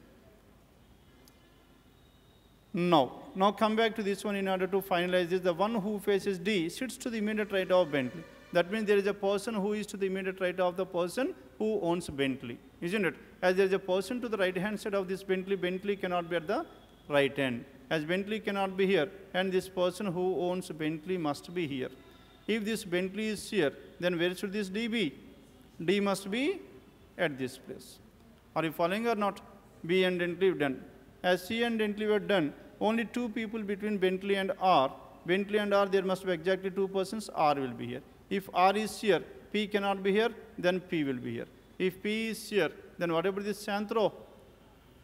Now come back to this one in order to finalize this. The one who faces D sits to the immediate right of Bentley. That means there is a person who is to the immediate right of the person who owns Bentley, isn't it? As there is a person to the right hand side of this Bentley, Bentley cannot be at the right end. As Bentley cannot be here, and this person who owns Bentley must be here. If this Bentley is here, then where should this D be? D must be at this place. Are you following or not? B and Bentley done. As C and Bentley were done, only two people between Bentley and R. Bentley and R, there must be exactly two persons. R will be here. If R is here, P cannot be here, then P will be here. If P is here, then what about this Santro?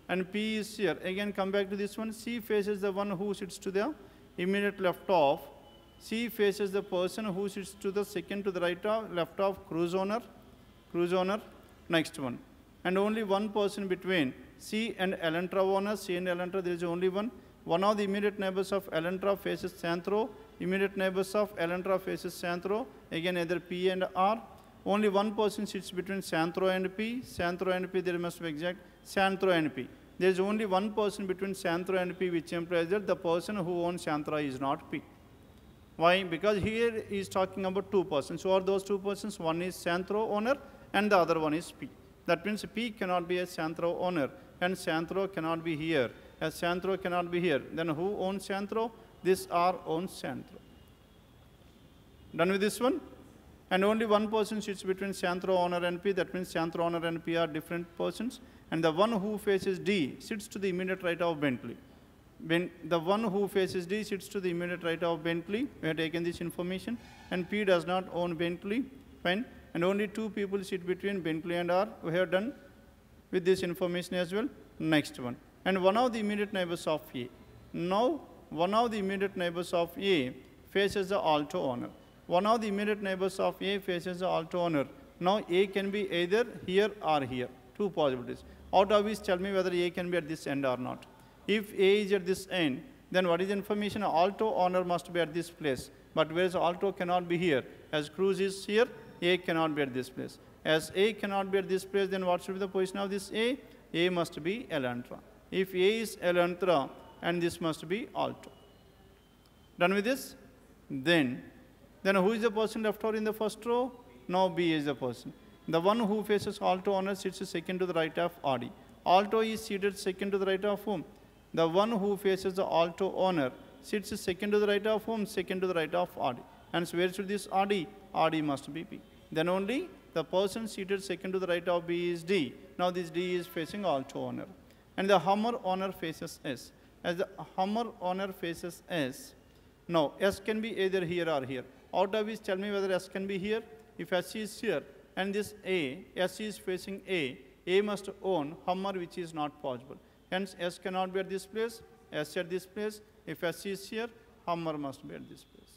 And P is here. Again, come back to this one. C faces the one who sits to the immediate left of. C faces the person who sits to the second to the right of, left of cruise owner. Next one. And only one person between C and Elantra owner. C and Elantra, there is only one. One of the immediate neighbors of Elantra faces Santro. Immediate neighbors of Elantra faces Santro. Again, either P and R. Only one person sits between Santro and P. Santro and P, there must be exact. Santro and P. There is only one person between Santro and P, which implies that the person who owns Santro is not P. Why? Because here he is talking about two persons. Who are those two persons? One is Santro owner and the other one is P. That means P cannot be a Santro owner and Santro cannot be here. As Santro cannot be here, then who owns Santro? This R owns Santro. Done with this one? And only one person sits between Santro owner and P. That means Santro owner and P are different persons. And the one who faces D sits to the immediate right of Bentley. The one who faces D sits to the immediate right of Bentley. We have taken this information. And P does not own Bentley. Fine. And only two people sit between Bentley and R. We have done with this information as well. Next one. And one of the immediate neighbors of A. Now, one of the immediate neighbors of A faces the alto owner. One of the immediate neighbors of A faces the alto owner. Now, A can be either here or here. Two possibilities. Out of which, tell me whether A can be at this end or not. If A is at this end, then what is the information? Alto owner must be at this place. But whereas alto cannot be here. As cruise is here, A cannot be at this place. As A cannot be at this place, then what should be the position of this A? A must be Elantra. If A is Elantra, and this must be alto. Done with this? Then who is the person left over in the first row? Now B is the person. The one who faces alto owner sits second to the right of RD. Alto is seated second to the right of whom? The one who faces the alto owner sits second to the right of whom? Second to the right of RD. And so where should this RD? RD must be P. Then only the person seated second to the right of B is D. Now this D is facing alto owner. And the Hummer owner faces S. As the Hummer owner faces S, now S can be either here or here. Out of which, tell me whether S can be here. If S is here and this A, S is facing A must own Hummer, which is not possible. Hence S cannot be at this place, S at this place. If S is here, Hummer must be at this place.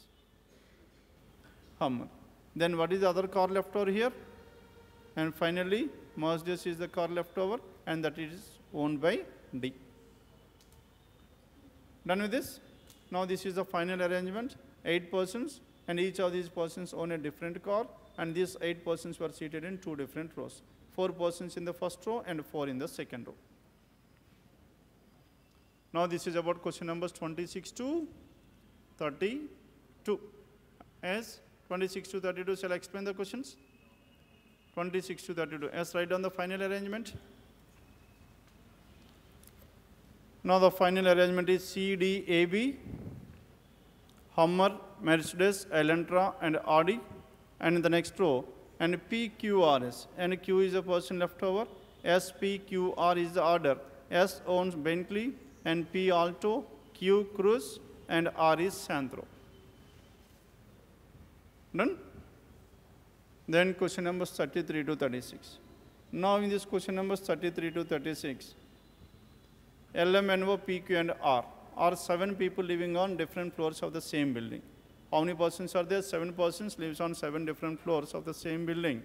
Hummer. Then what is the other car left over here? And finally, Mercedes is the car left over, and that is owned by D. Done with this? Now this is the final arrangement. 8 persons, and each of these persons own a different car, and these 8 persons were seated in 2 different rows. 4 persons in the first row and 4 in the second row. Now this is about question numbers 26 to 32. As 26 to 32, shall I explain the questions? 26 to 32. Yes, write down the final arrangement. Now the final arrangement is CDAB, Hummer, Mercedes, Elantra, and Audi. And in the next row, and PQRS. And Q is the person left over. SPQR is the order. S owns Bentley, and P Alto, Q Cruise, and R is Santro. Done? Then question numbers 33 to 36. Now in this question numbers 33 to 36, LMNO, PQ, and R are 7 people living on different floors of the same building. How many persons are there? 7 persons lives on 7 different floors of the same building.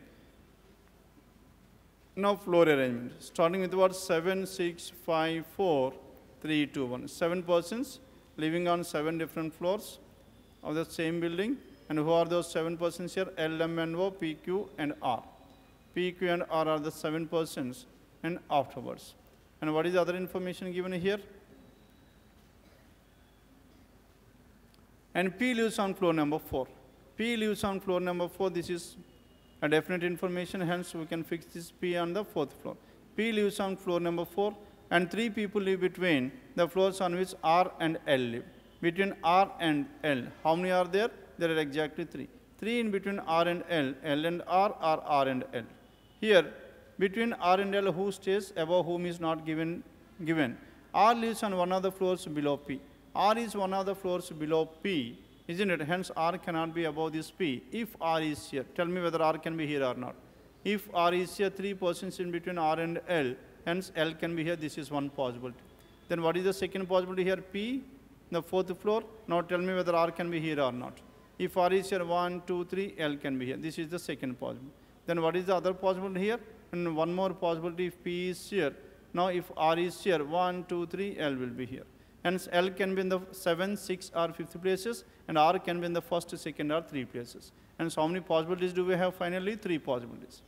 Now floor arrangement. Starting with what? 7, 6, 5, 4, 3, 2, 1. 7 persons living on 7 different floors of the same building. And who are those 7 persons here? LMNO, PQ, and R. PQ and R are the 7 persons, and afterwards. And what is the other information given here? And P lives on floor number 4. P lives on floor number 4. This is a definite information, hence we can fix this P on the 4th floor. P lives on floor number 4, and 3 people live between the floors on which R and L live. Between R and L, how many are there? There are exactly 3. 3 in between R and L. L and R are R and L. Here, between R and L, who stays above whom is not given. R lives on one of the floors below P. R is one of the floors below P, isn't it? Hence, R cannot be above this P. If R is here, tell me whether R can be here or not. If R is here, 3 persons in between R and L, hence L can be here. This is one possibility. Then what is the second possibility here? P, the 4th floor. Now tell me whether R can be here or not. If R is here, 1, 2, 3, L can be here. This is the second possibility. Then what is the other possibility here? And one more possibility, if P is here. Now if R is here, 1, 2, 3, L will be here. Hence, L can be in the 7, 6, or 5th places, and R can be in the 1st, 2nd, or 3 places. And so how many possibilities do we have finally? 3 possibilities.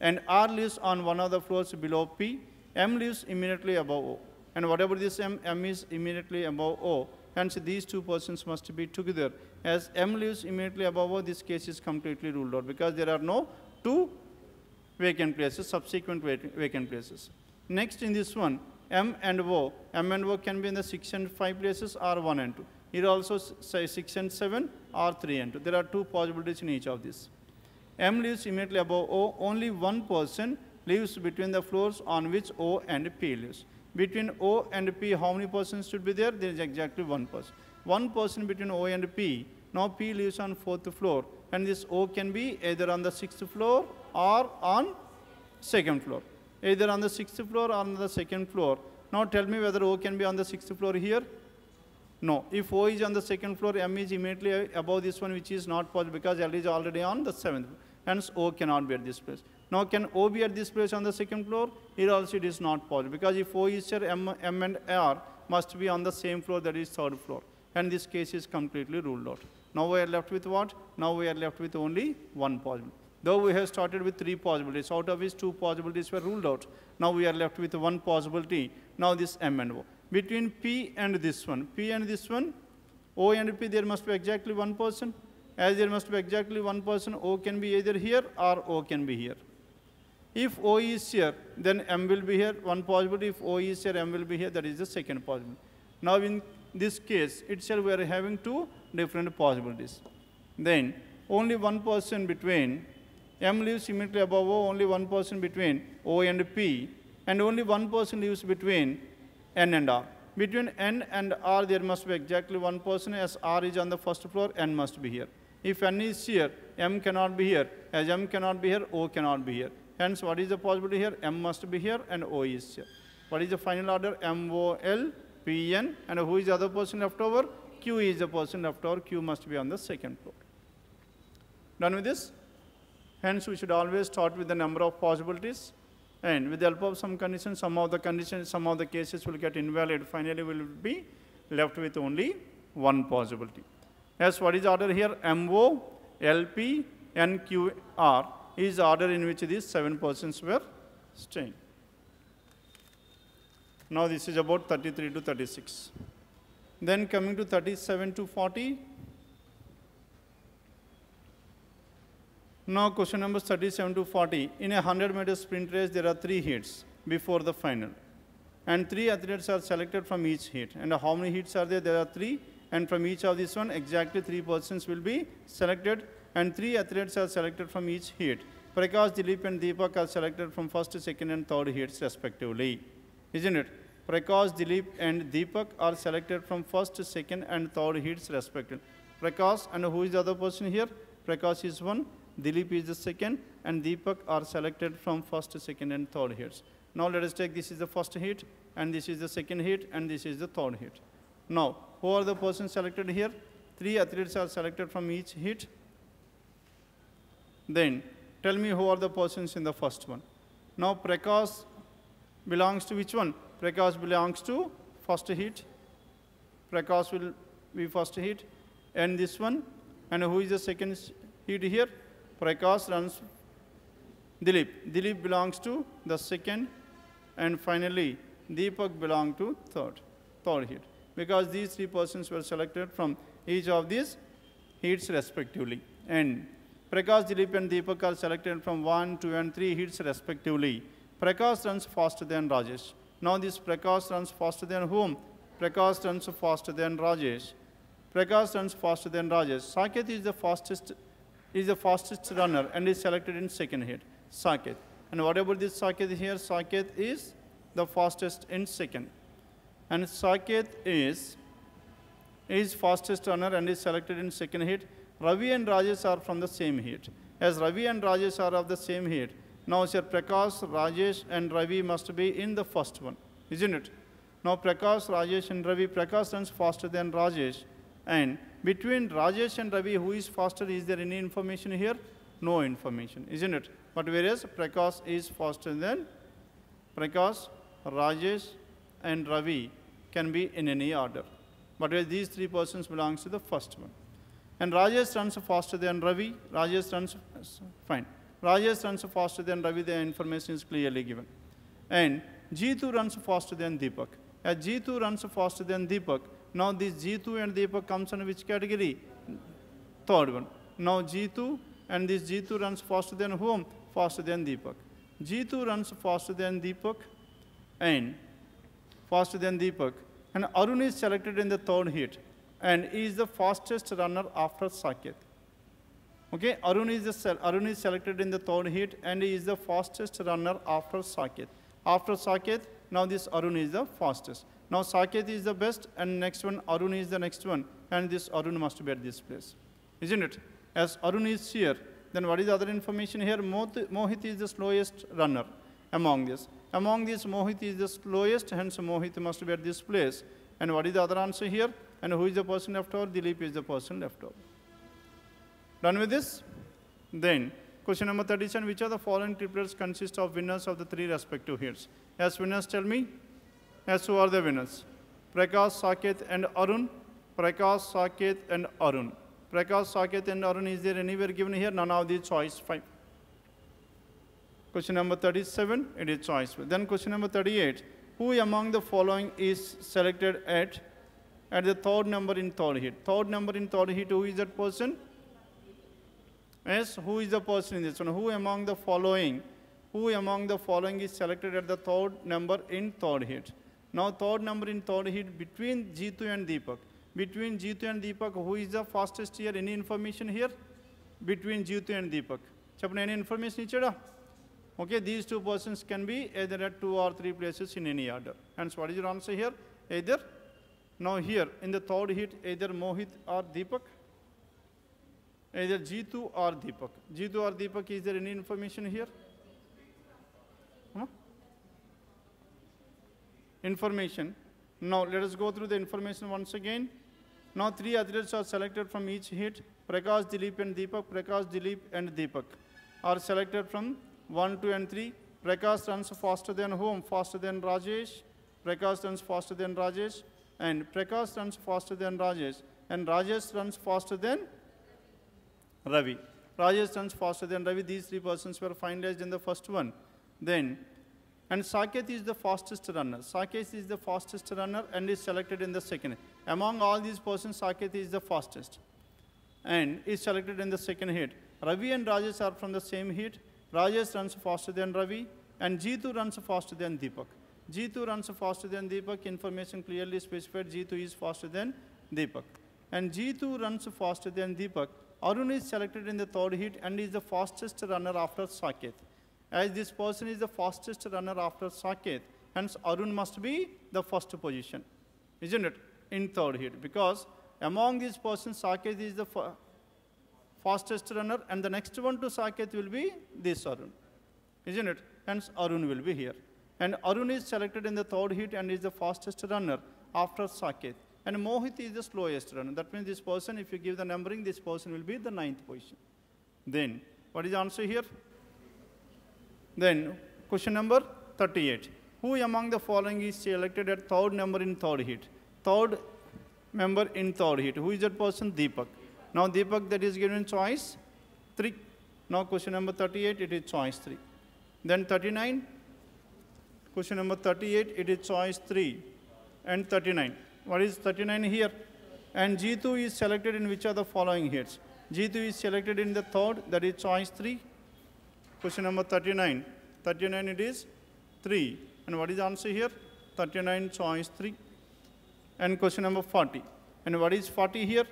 And R lives on one of the floors below P. M lives immediately above O. And whatever this M is immediately above O, hence these 2 persons must be together. As M lives immediately above O, this case is completely ruled out because there are no 2 vacant places, subsequent vacant places. Next in this one, M and O can be in the 6 and 5 places or 1 and 2. Here also say 6 and 7 or 3 and 2. There are 2 possibilities in each of these. M lives immediately above O. Only one person lives between the floors on which O and P lives. Between O and P, how many persons should be there? There is exactly 1 person. 1 person between O and P. Now P lives on 4th floor, and this O can be either on the 6th floor or on 2nd floor. Either on the 6th floor or on the 2nd floor. Now tell me whether O can be on the 6th floor here? No. If O is on the 2nd floor, M is immediately above this one, which is not possible because L is already on the 7th floor. Hence, O cannot be at this place. Now, can O be at this place on the 2nd floor? Here also it is not possible because if O is here, M and R must be on the same floor, that is 3rd floor. And this case is completely ruled out. Now we are left with what? Now we are left with only 1 possibility. Though we have started with 3 possibilities, out of which 2 possibilities were ruled out. Now we are left with 1 possibility. Now this M and O. Between P and this one, O and P, there must be exactly 1 person. As there must be exactly 1 person, O can be either here or O can be here. If O is here, then M will be here. 1 possibility. If O is here, M will be here. That is the second possibility. Now in this case itself, we are having 2 different possibilities. Then only 1 person between M lives immediately above O, only 1 person between O and P, and only 1 person lives between N and R. Between N and R, there must be exactly 1 person. As R is on the 1st floor, N must be here. If N is here, M cannot be here. As M cannot be here, O cannot be here. Hence, what is the possibility here? M must be here and O is here. What is the final order? M, O, L, P, N. And who is the other person left over? Q is the person left over. Q must be on the 2nd floor. Done with this? Hence, we should always start with the number of possibilities. And with the help of some conditions, some of the cases will get invalid. Finally, we will be left with only 1 possibility. Yes, what is the order here? MO, LP, NQR is the order in which these 7 persons were staying. Now, this is about 33 to 36. Then coming to 37 to 40. Now question number 37 to 40. In a 100-meter sprint race, there are 3 heats before the final. And 3 athletes are selected from each heat. And how many heats are there? There are 3. And from each of this one, exactly 3 persons will be selected. And 3 athletes are selected from each heat. Prakash, Dilip and Deepak are selected from first, second and third heats respectively. Isn't it? Prakash, Dilip and Deepak are selected from first, second and third heats respectively. Prakash, and who is the other person here? Prakash is 1, Dilip is the 2nd, and Deepak are selected from first, second and third heats. Now let us take this is the first heat, and this is the second heat, and this is the third heat. Now, who are the persons selected here? 3 athletes are selected from each heat. Then, tell me who are the persons in the first one. Now, Prakash belongs to which one? Prakash belongs to first heat. Prakash will be first heat. And this one. And who is the second heat here? Prakash runs Dilip. Dilip belongs to the second. And finally, Deepak belongs to third heat. Because these 3 persons were selected from each of these heats respectively. And Prakash, Dilip and Deepak are selected from 1, 2 and 3 heats respectively. Prakash runs faster than Rajesh. Now this Prakash runs faster than whom? Prakash runs faster than Rajesh. Prakash runs faster than Rajesh. Saket is the fastest runner and is selected in second heat. Saket. And what about this Saket here? Saket is the fastest in second. And Saket is fastest runner and is selected in second heat. Ravi and Rajesh are from the same heat. As Ravi and Rajesh are of the same heat, now sir, Prakash, Rajesh and Ravi must be in the first one, isn't it? Now Prakash, Rajesh and Ravi, Prakash runs faster than Rajesh. And between Rajesh and Ravi, who is faster? Is there any information here? No information, isn't it? But whereas Prakash is faster than Prakash, Rajesh and Ravi can be in any order. But these 3 persons belongs to the first one. And Rajesh runs faster than Ravi. Rajesh runs faster than Ravi. The information is clearly given. And Jitu runs faster than Deepak. As Jitu runs faster than Deepak, now this Jitu and Deepak comes in which category? Third one. Now Jitu and this Jitu runs faster than whom? Faster than Deepak. Jitu runs faster than Deepak and Arun is selected in the third heat and is the fastest runner after Saket. Okay, Arun is selected in the third heat and he is the fastest runner after Saket. After Saket, now this Arun is the fastest. Now Saket is the best and next one Arun is the next one and this Arun must be at this place. Isn't it? As Arun is here, then what is the other information here? Mohit is the slowest runner among this. Among these, Mohit is the slowest, hence Mohit must be at this place. And what is the other answer here? And who is the person left over? Dilip is the person left over. Done with this? Then, question number 37, which of the following triplets consist of winners of the 3 respective heats? As winners, tell me. As who are the winners? Prakash, Saket and Arun. Prakash, Saket and Arun. Prakash, Saket and Arun, is there anywhere given here? None of the choice 5. Question number 37, it is choice 5. Then question number 38, who among the following is selected at the third number in third heat? Third number in third heat, who is that person? Yes, who is the person in this one? Who among the following is selected at the third number in third heat? Now third number in third heat between Jitu and Deepak. Between Jitu and Deepak, who is the fastest here? Any information here? Between Jitu and Deepak. Chapter any information ichada? Okay, these 2 persons can be either at 2 or 3 places in any order. Hence, what is your answer here? Either, now here, in the third heat, either Mohit or Deepak. Either Jitu or Deepak. Jitu or Deepak, is there any information here? Huh? Information. Now, let us go through the information once again. Now, 3 athletes are selected from each heat. Prakash, Dilip and Deepak. Prakash, Dilip and Deepak are selected from 1, 2 and 3. Prakash runs faster than whom? Faster than Rajesh. Prakash runs faster than Rajesh. And Prakash runs faster than Rajesh. And Rajesh runs faster than Ravi. Rajesh runs faster than Ravi. These 3 persons were finalized in the first one. Then, and Saket is the fastest runner. Saket is the fastest runner and is selected in the second. Among all these persons, Saket is the fastest and is selected in the second heat. Ravi and Rajesh are from the same heat. Rajesh runs faster than Ravi, and G2 runs faster than Deepak. G2 runs faster than Deepak. Information clearly specified. G2 is faster than Deepak. And G2 runs faster than Deepak. Arun is selected in the third heat and is the fastest runner after Saket. As this person is the fastest runner after Saket, hence Arun must be the first position, isn't it, in third heat? Because among these persons, Saket is the fastest runner, and the next one to Saket will be this Arun, isn't it? Hence Arun will be here. And Arun is selected in the third heat and is the fastest runner after Saket. And Mohit is the slowest runner. That means this person, if you give the numbering, this person will be the 9th position. Then, what is the answer here? Then, question number 38. Who among the following is selected at third number in third heat? Third member in third heat. Who is that person? Deepak. Now, Deepak, that is given choice 3. Now, question number 38, it is choice 3. Then 39. Question number 38, it is choice 3 and 39. What is 39 here? And G2 is selected in which of the following heats? G2 is selected in the third, that is choice 3. Question number 39. 39 it is 3. And what is the answer here? 39 choice 3. And question number 40. And what is 40 here?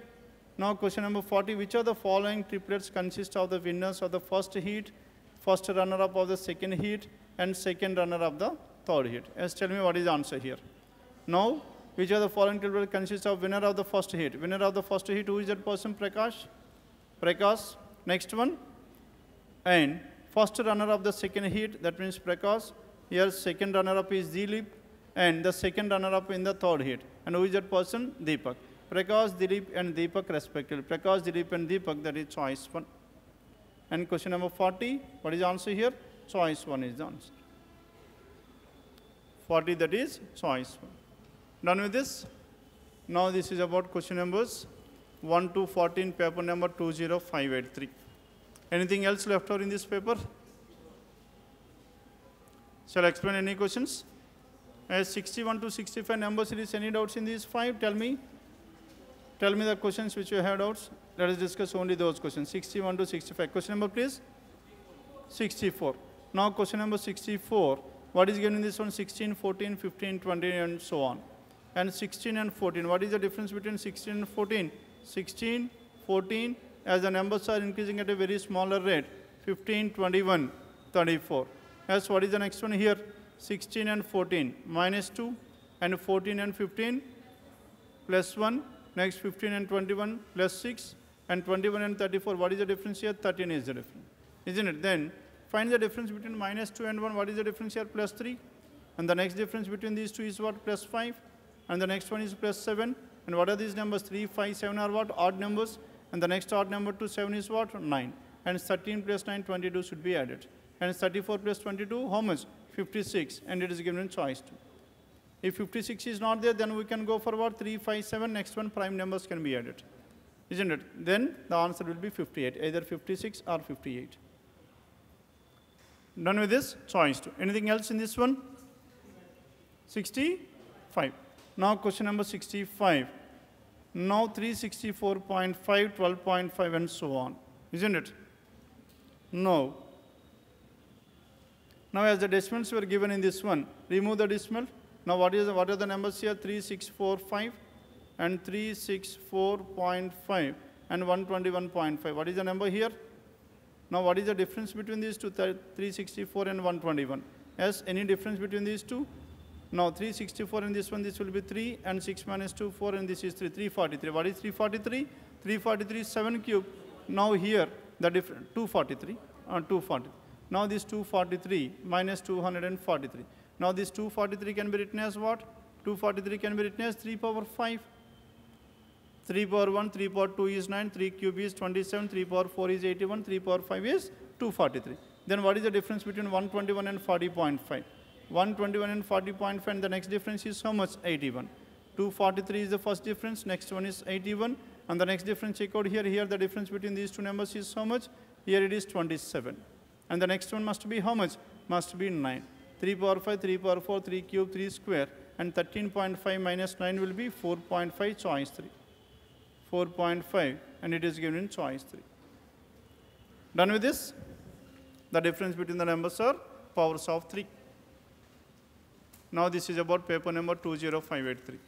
Now question number 40. Which of the following triplets consist of the winners of the first heat, first runner-up of the second heat, and second runner of the third heat? Yes, tell me what is the answer here. Now, which of the following triplets consist of winner of the first heat? Winner of the first heat, who is that person? Prakash. Prakash. Next one. And first runner of the second heat, that means Prakash. Here second runner up is Dilip, and the second runner up in the third heat. And who is that person? Deepak. Prakash, Dilip and Deepak respectively. Prakash, Dilip and Deepak, that is choice 1. And question number 40, what is the answer here? Choice 1 is the answer. 40, that is choice 1. Done with this? Now this is about question numbers 1 to 14, paper number 20583. Anything else left over in this paper? Shall I explain any questions? As 61 to 65 number series, any doubts in these 5? Tell me. Tell me the questions which you have doubts. Let us discuss only those questions. 61 to 65. Question number, please. 64. Now question number 64. What is given in this one? 16, 14, 15, 20 and so on. And 16 and 14. What is the difference between 16 and 14? 16, 14, as the numbers are increasing at a very smaller rate. 15, 21, 34. As what is the next one here? 16 and 14, minus 2, and 14 and 15, plus 1. Next 15 and 21, plus 6, and 21 and 34. What is the difference here? 13 is the difference. Isn't it? Then find the difference between minus 2 and 1. What is the difference here? Plus 3. And the next difference between these two is what? Plus 5. And the next one is plus 7. And what are these numbers? 3, 5, 7 are what? Odd numbers. And the next odd number to 7 is what? 9. And 13 plus 9, 22 should be added. And 34 plus 22, how much? 56. And it is given in choice 2. If 56 is not there, then we can go for what? 3, 5, 7. Next one, prime numbers can be added. Isn't it? Then the answer will be 58, either 56 or 58. Done with this? Choice 2. Anything else in this one? 65. Now question number 65. Now 364.5, 12.5 and so on. Isn't it? No. Now as the decimals were given in this one, remove the decimal. Now what are the numbers here? 3645 and 364.5 and 121.5. What is the number here? Now what is the difference between these two? 364 and 121. Yes, any difference between these two? Now 364 and this one, this will be 3, and 6 minus 2, 4, and this is 3, 343. What is 343? 343 is 7 cube. Now here the difference, 243, 240. Now this 243 minus 243. Now this 243 can be written as what? 243 can be written as 3 power 5. 3 power 1, 3 power 2 is 9, 3 cube is 27, 3 power 4 is 81, 3 power 5 is 243. Then what is the difference between 121 and 40.5? 121 and 40.5, and the next difference is how much? 81. 243 is the first difference, next one is 81, and the next difference check out here. Here the difference between these two numbers is how much? Here it is 27. And the next one must be how much? Must be 9. 3 power 5, 3 power 4, 3 cube, 3 square, and 13.5 minus 9 will be 4.5, choice 3. 4.5, and it is given in choice 3. Done with this? The difference between the numbers are powers of 3. Now this is about paper number 20583.